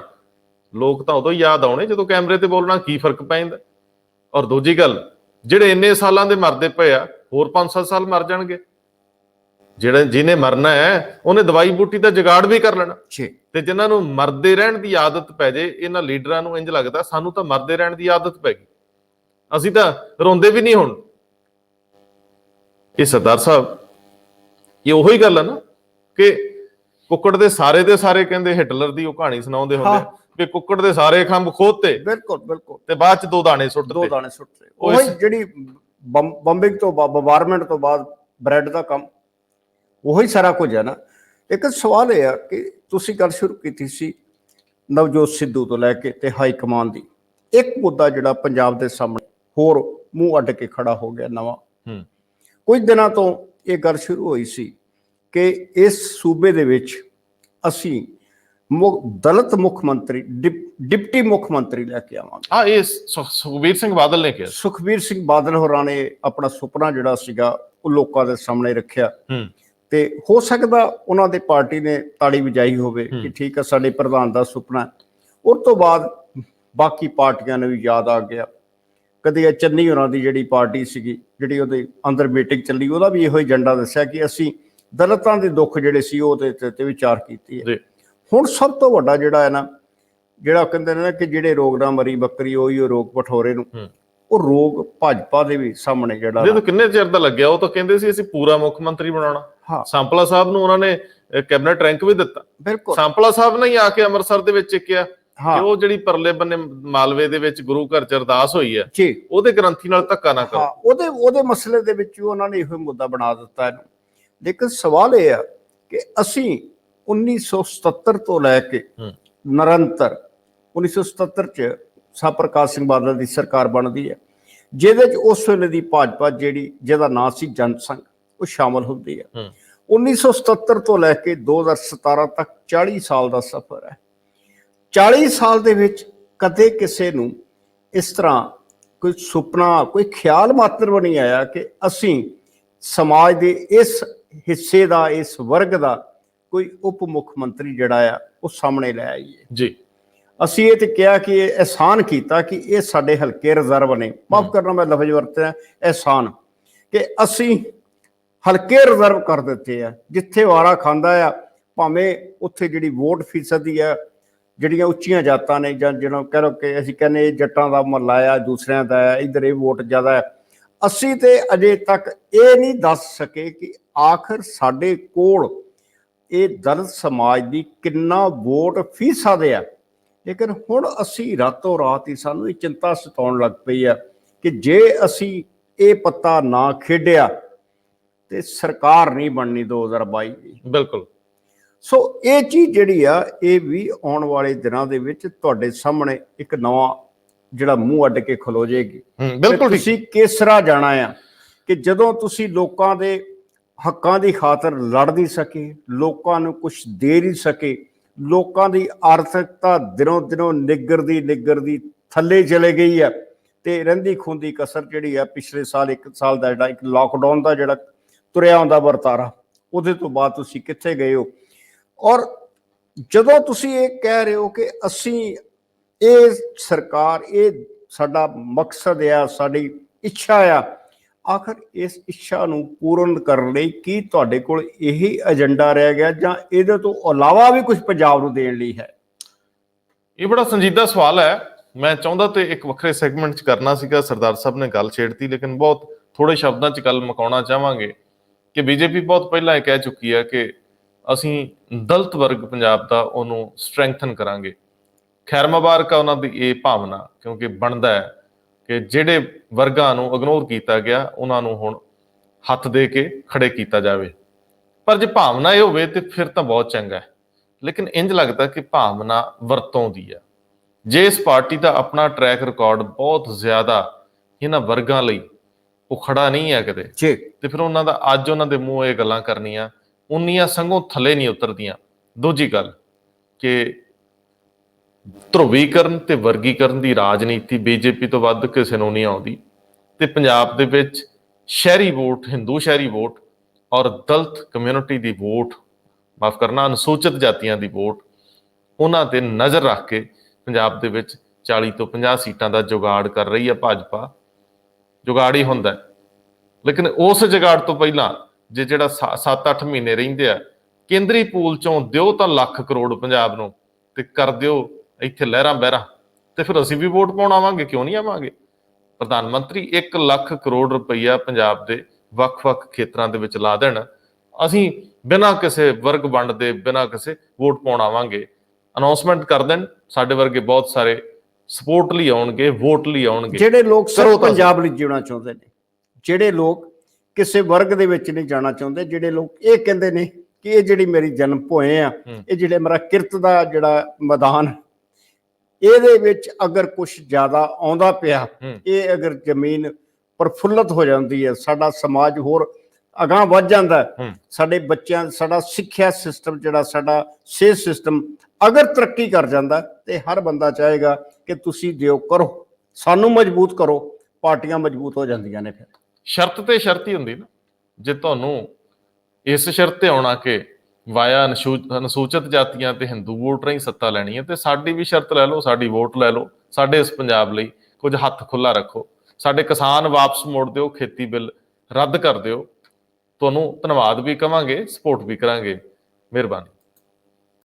ਲੋਕ ਤਾਂ ਉਦੋਂ ਹੀ ਯਾਦ ਆਉਣੇ ਜਦੋਂ ਕੈਮਰੇ ਤੇ ਬੋਲਣਾ ਕੀ ਫਰਕ ਪੈਂਦਾ। ਔਰ ਦੂਜੀ ਗੱਲ, ਜਿਹੜੇ ਇੰਨੇ ਸਾਲਾਂ ਦੇ ਮਰਦੇ ਪਏ ਆ, ਹੋਰ 5-7 ਸਾਲ ਮਰ ਜਾਣਗੇ। ਜਿਹਨੇ ਮਰਨਾ ਹੈ ਉਹਨੇ ਦਵਾਈ ਬੂਟੀ ਦਾ ਜੁਗਾੜ ਵੀ ਕਰ ਲੈਣਾ। ਤੇ ਜਿਨ੍ਹਾਂ ਨੂੰ ਮਰਦੇ ਰਹਿਣ ਦੀ ਆਦਤ ਪੈ ਜੇ, ਇਹਨਾਂ ਲੀਡਰਾਂ ਨੂੰ ਇੰਜ ਲੱਗਦਾ ਸਾਨੂੰ ਤਾਂ ਮਰਦੇ ਰਹਿਣ ਦੀ ਆਦਤ ਪੈ ਗਈ, ਅਸੀਂ ਤਾਂ ਰੋਂਦੇ ਵੀ ਨਹੀਂ ਹੁਣ। ਇਹ ਸਰਦਾਰ ਸਾਹਿਬ, ਇਹ ਉਹੀ ਗੱਲ ਹੈ ਨਾ ਕਿ ਕੁੱਕੜ ਦੇ ਸਾਰੇ ਕਹਿੰਦੇ ਹਿਟਲਰ ਦੀ ਉਹ ਕਹਾਣੀ ਸੁਣਾਉਂਦੇ ਹੁੰਦੇ ਵੀ ਕੁੱਕੜ ਦੇ ਸਾਰੇ ਖੰਭ ਖੋਤੇ, ਬਿਲਕੁਲ ਤੇ ਬਾਅਦ 'ਚ 2 ਦਾਣੇ ਸੁੱਟਦੇ। ਉਹ ਜਿਹੜੀ ਬੰਬਿੰਗ ਤੋਂ ਬੰਬਾਰਮੈਂਟ ਤੋਂ ਬਾਅਦ ਬ੍ਰੈਡ ਦਾ ਕੰਮ, ਉਹੀ ਸਾਰਾ ਕੁਝ ਹੈ ਨਾ। ਇੱਕ ਸਵਾਲ ਇਹ ਆ ਕਿ ਤੁਸੀਂ ਗੱਲ ਸ਼ੁਰੂ ਕੀਤੀ ਸੀ ਨਵਜੋਤ ਸਿੱਧੂ ਤੋਂ ਲੈ ਕੇ ਤੇ ਹਾਈ ਕਮਾਂਡ ਦੀ, ਇੱਕ ਮੁੱਦਾ ਜਿਹੜਾ ਪੰਜਾਬ ਦੇ ਸਾਹਮਣੇ ਹੋਰ ਮੂੰਹ ਅੱਡ ਕੇ ਖੜਾ ਹੋ ਗਿਆ ਨਵਾਂ। ਕੁਝ ਦਿਨਾਂ ਤੋਂ ਇਹ ਗੱਲ ਸ਼ੁਰੂ ਹੋਈ ਸੀ ਕਿ ਇਸ ਸੂਬੇ ਦੇ ਵਿੱਚ ਅਸੀਂ ਦਲਿਤ ਮੁੱਖ ਮੰਤਰੀ, ਡਿਪਟੀ ਮੁੱਖ ਮੰਤਰੀ ਲੈ ਕੇ ਆਵਾਂਗੇ। ਇਹ ਸੁਖਬੀਰ ਸਿੰਘ ਬਾਦਲ ਨੇ ਕਿਹਾ। ਸੁਖਬੀਰ ਸਿੰਘ ਬਾਦਲ ਹੋਰਾਂ ਨੇ ਆਪਣਾ ਸੁਪਨਾ ਜਿਹੜਾ ਸੀਗਾ ਉਹ ਲੋਕਾਂ ਦੇ ਸਾਹਮਣੇ ਰੱਖਿਆ, ਤੇ ਹੋ ਸਕਦਾ ਉਹਨਾਂ ਦੀ ਪਾਰਟੀ ਨੇ ਤਾੜੀ ਵਜਾਈ ਹੋਵੇ ਕਿ ਠੀਕ ਹੈ ਸਾਡੇ ਪ੍ਰਧਾਨ ਦਾ ਸੁਪਨਾ। ਉਸ ਤੋਂ ਬਾਅਦ ਬਾਕੀ ਪਾਰਟੀਆਂ ਨੂੰ ਵੀ ਯਾਦ ਆ ਗਿਆ। ਕਦੇ ਚੰਨੀ ਹੋਰਾਂ ਦੀ ਜਿਹੜੀ ਪਾਰਟੀ ਸੀਗੀ, ਜਿਹੜੀ ਉਹਦੇ ਅੰਦਰ ਮੀਟਿੰਗ ਚੱਲੀ, ਉਹਦਾ ਵੀ ਇਹੋ ਏਜੰਡਾ ਦੱਸਿਆ ਕਿ ਅਸੀਂ ਦਲਿਤਾਂ ਦੇ ਦੁੱਖ ਜਿਹੜੇ ਸੀ ਉਹਦੇ ਤੇ ਵਿਚਾਰ ਕੀਤੀ ਹੈ। ਹੁਣ ਸਭ ਤੋਂ ਵੱਡਾ ਜਿਹੜਾ ਹੈ ਨਾ, ਜਿਹੜਾ ਕਹਿੰਦੇ ਨੇ ਨਾ ਕਿ ਜਿਹੜੇ ਰੋਗ ਨਾਲ ਮਰੀ ਬੱਕਰੀ ਉਹੀ ਰੋਗ ਪਠੋਰੇ ਨੂੰ, ਉਹ ਰੋਗ ਭਾਜਪਾ ਦੇ ਵੀ ਸਾਹਮਣੇ ਜਿਹੜਾ ਕਿੰਨੇ ਚਿਰ ਦਾ ਲੱਗਿਆ। ਉਹ ਤਾਂ ਕਹਿੰਦੇ ਸੀ ਅਸੀਂ ਪੂਰਾ ਮੁੱਖ ਮੰਤਰੀ ਬਣਾਉਣਾ। ਸਾਂਪਲਾ ਸਾਹਿਬ ਨੂੰ ਉਹਨਾਂ ਨੇ ਕੈਬਨਿਟ ਰੈਂਕ ਵੀ ਦਿੱਤਾ। ਬਿਲਕੁਲ, ਸਾਂਪਲਾ ਸਾਹਿਬ ਨੇ ਹੀ ਆ ਕੇ ਅੰਮ੍ਰਿਤਸਰ ਦੇ ਵਿੱਚ ਕਿਹਾ ਕਿ ਉਹ ਜਿਹੜੀ ਪਰਲੇ ਬੰਨੇ ਮਾਲਵੇ ਦੇ ਵਿੱਚ ਗੁਰੂ ਘਰ 'ਚ ਅਰਦਾਸ ਹੋਈ ਹੈ, ਉਹਦੇ ਗ੍ਰੰਥੀ ਨਾਲ ਧੱਕਾ ਨਾ ਕਰੋ। ਉਹਦੇ ਮਸਲੇ ਦੇ ਵਿੱਚ ਉਹਨਾਂ ਨੇ ਇਹੋ ਮੁੱਦਾ ਬਣਾ ਦਿੱਤਾ ਇਹਨੂੰ। ਲੇਕਿਨ ਸਵਾਲ ਇਹ ਆ ਕਿ ਅਸੀਂ 1977 ਤੋਂ ਲੈ ਕੇ ਨਿਰੰਤਰ 1977 'ਚ ਸਾਹ ਪ੍ਰਕਾਸ਼ ਸਿੰਘ ਬਾਦਲ ਦੀ ਸਰਕਾਰ ਬਣਦੀ ਹੈ, ਜਿਹਦੇ 'ਚ ਉਸ ਵੇਲੇ ਦੀ ਭਾਜਪਾ ਜਿਹੜੀ ਜਿਹਦਾ ਨਾਂ ਸੀ ਜਨ ਸੰਘ, ਉਹ ਸ਼ਾਮਲ ਹੁੰਦੀ ਹੈ। 1977 ਤੋਂ ਲੈ ਕੇ 2017 ਤੱਕ 40 ਸਾਲ ਦਾ ਸਫ਼ਰ ਹੈ। 40 ਸਾਲ ਦੇ ਵਿੱਚ ਕਦੇ ਕਿਸੇ ਨੂੰ ਇਸ ਤਰ੍ਹਾਂ ਕੋਈ ਸੁਪਨਾ, ਕੋਈ ਖਿਆਲ ਮਾਤਰ ਵੀ ਨਹੀਂ ਆਇਆ ਕਿ ਅਸੀਂ ਸਮਾਜ ਦੇ ਇਸ ਹਿੱਸੇ ਦਾ, ਇਸ ਵਰਗ ਦਾ ਕੋਈ ਉਪ ਮੁੱਖ ਮੰਤਰੀ ਜਿਹੜਾ ਆ ਉਹ ਸਾਹਮਣੇ ਲੈ ਆਈਏ ਜੀ। ਅਸੀਂ ਇਹ ਤੇ ਕਿਹਾ ਕਿ ਇਹ ਅਹਿਸਾਨ ਕੀਤਾ ਕਿ ਇਹ ਸਾਡੇ ਹਲਕੇ ਰਿਜ਼ਰਵ ਨੇ, ਮਾਫ ਕਰਨਾ ਮੈਂ ਲਫ਼ਜ਼ ਵਰਤਿਆ ਅਹਿਸਾਨ, ਕਿ ਅਸੀਂ ਹਲਕੇ ਰਿਜ਼ਰਵ ਕਰ ਦਿੱਤੇ ਆ। ਜਿੱਥੇ ਵਾਰਾ ਖਾਂਦਾ ਆ, ਭਾਵੇਂ ਉੱਥੇ ਜਿਹੜੀ ਵੋਟ ਫੀਸਦੀ ਆ ਜਿਹੜੀਆਂ ਉੱਚੀਆਂ ਜਾਤਾਂ ਨੇ, ਜਾਂ ਜਿਹਨਾਂ ਕਹਿ ਲਓ ਕਿ ਅਸੀਂ ਕਹਿੰਦੇ ਜੱਟਾਂ ਦਾ ਮਹੱਲਾ ਆ, ਦੂਸਰਿਆਂ ਦਾ ਆ, ਇੱਧਰ ਇਹ ਵੋਟ ਜ਼ਿਆਦਾ ਹੈ। ਅਸੀਂ ਤੇ ਅਜੇ ਤੱਕ ਇਹ ਨਹੀਂ ਦੱਸ ਸਕੇ ਕਿ ਆਖਰ ਸਾਡੇ ਕੋਲ ਇਹ ਦਲਿਤ ਸਮਾਜ ਦੀ ਕਿੰਨਾ ਵੋਟ ਫੀਸਦ ਆ। ਲੇਕਿਨ ਹੁਣ ਅਸੀਂ ਰਾਤੋਂ ਰਾਤ ਹੀ ਸਾਨੂੰ ਇਹ ਚਿੰਤਾ ਸਤਾਉਣ ਲੱਗ ਪਈ ਆ ਕਿ ਜੇ ਅਸੀਂ ਇਹ ਪੱਤਾ ਨਾ ਖੇਡਿਆ ਤੇ ਸਰਕਾਰ ਨਹੀਂ ਬਣਨੀ 2022 ਦੀ। ਬਿਲਕੁਲ। ਸੋ ਇਹ ਚੀਜ਼ ਜਿਹੜੀ ਆ ਇਹ ਵੀ ਆਉਣ ਵਾਲੇ ਦਿਨਾਂ ਦੇ ਵਿੱਚ ਤੁਹਾਡੇ ਸਾਹਮਣੇ ਇੱਕ ਨਵਾਂ ਜਿਹੜਾ ਮੂੰਹ ਅੱਡ ਕੇ ਖਲੋ ਜਾਏਗੀ। ਬਿਲਕੁਲ। ਤੁਸੀਂ ਕਿਸ ਤਰ੍ਹਾਂ ਜਾਣਾ ਆ ਕਿ ਜਦੋਂ ਤੁਸੀਂ ਲੋਕਾਂ ਦੇ ਹੱਕਾਂ ਦੀ ਖਾਤਰ ਲੜ ਨਹੀਂ ਸਕੇ, ਲੋਕਾਂ ਨੂੰ ਕੁਝ ਦੇ ਨਹੀਂ ਸਕੇ, ਲੋਕਾਂ ਦੀ ਆਰਥਿਕਤਾ ਦਿਨੋਂ ਦਿਨੋਂ ਨਿੱਗਰਦੀ ਥੱਲੇ ਚਲੇ ਗਈ ਆ, ਤੇ ਰਹਿੰਦੀ ਖੂੰਦੀ ਕਸਰ ਜਿਹੜੀ ਆ ਪਿਛਲੇ ਸਾਲ 1 ਸਾਲ ਦਾ ਜਿਹੜਾ ਇੱਕ ਲਾਕਡਾਊਨ ਦਾ ਜਿਹੜਾ ਤੁਰਿਆ ਆਉਂਦਾ ਵਰਤਾਰਾ, ਉਹਦੇ ਤੋਂ ਬਾਅਦ ਤੁਸੀਂ ਕਿੱਥੇ ਗਏ ਹੋ। ਔਰ ਜਦੋਂ ਤੁਸੀਂ ਇਹ ਕਹਿ ਰਹੇ ਹੋ ਕਿ ਅਸੀਂ ਇਹ ਸਰਕਾਰ, ਇਹ ਸਾਡਾ ਮਕਸਦ ਆ, ਸਾਡੀ ਇੱਛਾ ਆ, ਆਖਰ ਇਸ ਇੱਛਾ ਨੂੰ ਪੂਰਨ ਕਰਨ ਲਈ ਕੀ ਤੁਹਾਡੇ ਕੋਲ ਇਹੀ ਏਜੰਡਾ ਰਹਿ ਗਿਆ ਜਾਂ ਇਹਦੇ ਤੋਂ ਇਲਾਵਾ ਵੀ ਕੁਝ ਪੰਜਾਬ ਨੂੰ ਦੇਣ ਲਈ ਹੈ? ਇਹ ਬੜਾ ਸੰਜੀਦਾ ਸਵਾਲ ਹੈ। ਮੈਂ ਚਾਹੁੰਦਾ ਤੇ ਇੱਕ ਵੱਖਰੇ ਸੈਗਮੈਂਟ 'ਚ ਕਰਨਾ ਸੀਗਾ, ਸਰਦਾਰ ਸਾਹਿਬ ਨੇ ਗੱਲ ਛੇੜਤੀ, ਲੇਕਿਨ ਬਹੁਤ ਥੋੜੇ ਸ਼ਬਦਾਂ 'ਚ ਗੱਲ ਮੁਕਾਉਣਾ ਚਾਹਾਂਗੇ ਕਿ ਬੀਜੇਪੀ ਬਹੁਤ ਪਹਿਲਾਂ ਇਹ ਕਹਿ ਚੁੱਕੀ ਹੈ ਕਿ ਅਸੀਂ ਦਲਿਤ ਵਰਗ ਪੰਜਾਬ ਦਾ ਉਹਨੂੰ ਸਟਰੈਂਥਨ ਕਰਾਂਗੇ। ਖੈਰ ਮੁਬਾਰਕ ਆ ਉਹਨਾਂ ਦੀ ਇਹ ਭਾਵਨਾ, ਕਿਉਂਕਿ ਬਣਦਾ ਹੈ ਕਿ ਜਿਹੜੇ ਵਰਗਾਂ ਨੂੰ ਇਗਨੋਰ ਕੀਤਾ ਗਿਆ ਉਹਨਾਂ ਨੂੰ ਹੁਣ ਹੱਥ ਦੇ ਕੇ ਖੜੇ ਕੀਤਾ ਜਾਵੇ। ਪਰ ਜੇ ਭਾਵਨਾ ਇਹ ਹੋਵੇ ਤੇ ਫਿਰ ਤਾਂ ਬਹੁਤ ਚੰਗਾ ਹੈ, ਲੇਕਿਨ ਇੰਜ ਲੱਗਦਾ ਕਿ ਭਾਵਨਾ ਵਰਤੋਂ ਦੀ ਆ। ਜੇ ਇਸ ਪਾਰਟੀ ਦਾ ਆਪਣਾ ਟਰੈਕ ਰਿਕਾਰਡ ਬਹੁਤ ਜ਼ਿਆਦਾ ਇਹਨਾਂ ਵਰਗਾਂ ਲਈ ਉਹ ਖੜਾ ਨਹੀਂ ਹੈ ਕਿਤੇ, ਤੇ ਫਿਰ ਉਹਨਾਂ ਦਾ ਅੱਜ ਉਹਨਾਂ ਦੇ ਮੂੰਹ ਇਹ ਗੱਲਾਂ ਕਰਨੀਆਂ ਉਨੀਆਂ ਸੰਘੋਂ ਥੱਲੇ ਨਹੀਂ ਉਤਰਦੀਆਂ। ਦੂਜੀ ਗੱਲ ਕਿ ਧਰੁਵੀਕਰਨ ਤੇ ਵਰਗੀਕਰਨ ਦੀ ਰਾਜਨੀਤੀ ਬੀਜੇਪੀ ਤੋਂ ਵੱਧ ਕਿਸੇ ਨੂੰ ਨਹੀਂ ਆਉਂਦੀ, ਤੇ ਪੰਜਾਬ ਦੇ ਵਿੱਚ ਸ਼ਹਿਰੀ ਵੋਟ, ਹਿੰਦੂ ਸ਼ਹਿਰੀ ਵੋਟ ਔਰ ਦਲਿਤ ਕਮਿਊਨਿਟੀ ਦੀ ਵੋਟ, ਮਾਫ ਕਰਨਾ ਅਨੁਸੂਚਿਤ ਜਾਤੀਆਂ ਦੀ ਵੋਟ, ਉਹਨਾਂ ਤੇ ਨਜ਼ਰ ਰੱਖ ਕੇ ਪੰਜਾਬ ਦੇ ਵਿੱਚ 40 ਤੋਂ 50 ਸੀਟਾਂ ਦਾ ਜੁਗਾੜ ਕਰ ਰਹੀ ਹੈ ਭਾਜਪਾ। ਜੁਗਾੜ ਹੀ ਹੁੰਦਾ, ਲੇਕਿਨ ਉਸ ਜੁਗਾੜ ਤੋਂ ਪਹਿਲਾਂ ਜੇ ਜਿਹੜਾ 7-8 ਮਹੀਨੇ ਰਹਿੰਦੇ ਆ, ਕੇਂਦਰੀ ਪੂਲ ਚੋਂ ਦਿਓ ਤਾਂ ਲੱਖ ਕਰੋੜ ਪੰਜਾਬ ਨੂੰ, ਤੇ ਕਰ ਦਿਓ ਇੱਥੇ ਲਹਿਰਾਂ ਬਹਿਰਾਂ, ਤੇ ਫਿਰ ਅਸੀਂ ਵੀ ਵੋਟ ਪਾਉਣ ਆਵਾਂਗੇ, ਕਿਉਂ ਨਹੀਂ ਆਵਾਂਗੇ। ਪ੍ਰਧਾਨ ਮੰਤਰੀ 1 ਲੱਖ ਕਰੋੜ ਰੁਪਈਆ ਪੰਜਾਬ ਦੇ ਵੱਖ-ਵੱਖ ਖੇਤਰਾਂ ਦੇ ਵਿੱਚ ਲਾ ਦੇਣ, ਅਸੀਂ ਬਿਨਾਂ ਕਿਸੇ ਵਰਗ ਵੰਡ ਦੇ, ਬਿਨਾਂ ਕਿਸੇ ਵੋਟ ਪਾਉਣ ਆਵਾਂਗੇ। ਅਨਾਉਂਸਮੈਂਟ ਕਰ ਦੇਣ, ਸਾਡੇ ਵਰਗੇ ਬਹੁਤ ਸਾਰੇ ਸਪੋਰਟ ਲਈ ਆਉਣਗੇ, ਵੋਟ ਲਈ ਆਉਣਗੇ। ਜਿਹੜੇ ਲੋਕ ਸਿਰਫ ਪੰਜਾਬ ਲਈ ਜਿਉਣਾ ਚਾਹੁੰਦੇ ਨੇ, ਜਿਹੜੇ ਲੋਕ ਕਿਸੇ ਵਰਗ ਦੇ ਵਿੱਚ ਨਹੀਂ ਜਾਣਾ ਚਾਹੁੰਦੇ, ਜਿਹੜੇ ਲੋਕ ਇਹ ਕਹਿੰਦੇ ਨੇ ਕਿ ਇਹ ਜਿਹੜੀ ਮੇਰੀ ਜਨਮ ਭੋਏ ਆ, ਇਹ ਜਿਹੜੇ ਮੇਰਾ ਕਿਰਤ ਦਾ ਜਿਹੜਾ ਮੈਦਾਨ, ਇਹਦੇ ਵਿੱਚ ਅਗਰ ਕੁਝ ਜ਼ਿਆਦਾ ਆਉਂਦਾ ਪਿਆ, ਇਹ ਅਗਰ ਜ਼ਮੀਨ ਪ੍ਰਫੁੱਲਤ ਹੋ ਜਾਂਦੀ ਹੈ, ਸਾਡਾ ਸਮਾਜ ਹੋਰ ਅਗਾਂਹ ਵੱਧ ਜਾਂਦਾ, ਸਾਡੇ ਬੱਚਿਆਂ, ਸਾਡਾ ਸਿੱਖਿਆ ਸਿਸਟਮ ਜਿਹੜਾ, ਸਾਡਾ ਸਿਹਤ ਸਿਸਟਮ ਅਗਰ ਤਰੱਕੀ ਕਰ ਜਾਂਦਾ, ਤੇ ਹਰ ਬੰਦਾ ਚਾਹੇਗਾ ਕਿ ਤੁਸੀਂ ਦਿਓ, ਕਰੋ, ਸਾਨੂੰ ਮਜ਼ਬੂਤ ਕਰੋ, ਪਾਰਟੀਆਂ ਮਜ਼ਬੂਤ ਹੋ ਜਾਂਦੀਆਂ ਨੇ। ਫਿਰ ਸ਼ਰਤ ਤੇ ਸ਼ਰਤ ਹੀ ਹੁੰਦੀ ਨਾ, ਜੇ ਤੁਹਾਨੂੰ ਇਸ ਸ਼ਰਤ ਤੇ ਆਉਣਾ ਕਿ ਵਾਇਆ ਅਨੁਸੂਚਿਤ ਜਾਤੀਆਂ ਤੇ ਹਿੰਦੂ ਵੋਟ ਰਾਹੀਂ ਸੱਤਾ ਲੈਣੀ ਹੈ, ਤੇ ਸਾਡੀ ਵੀ ਸ਼ਰਤ ਲੈ ਲਓ, ਸਾਡੀ ਵੋਟ ਲੈ ਲਓ, ਸਾਡੇ ਇਸ ਪੰਜਾਬ ਲਈ ਕੁਝ ਹੱਥ ਖੁੱਲਾ ਰੱਖੋ, ਸਾਡੇ ਕਿਸਾਨ ਵਾਪਸ ਮੋੜ ਦਿਓ, ਖੇਤੀ ਬਿੱਲ ਰੱਦ ਕਰ ਦਿਓ, ਤੁਹਾਨੂੰ ਧੰਨਵਾਦ ਵੀ ਕਵਾਂਗੇ, ਸਪੋਰਟ ਵੀ ਕਰਾਂਗੇ। ਮਿਹਰਬਾਨੀ।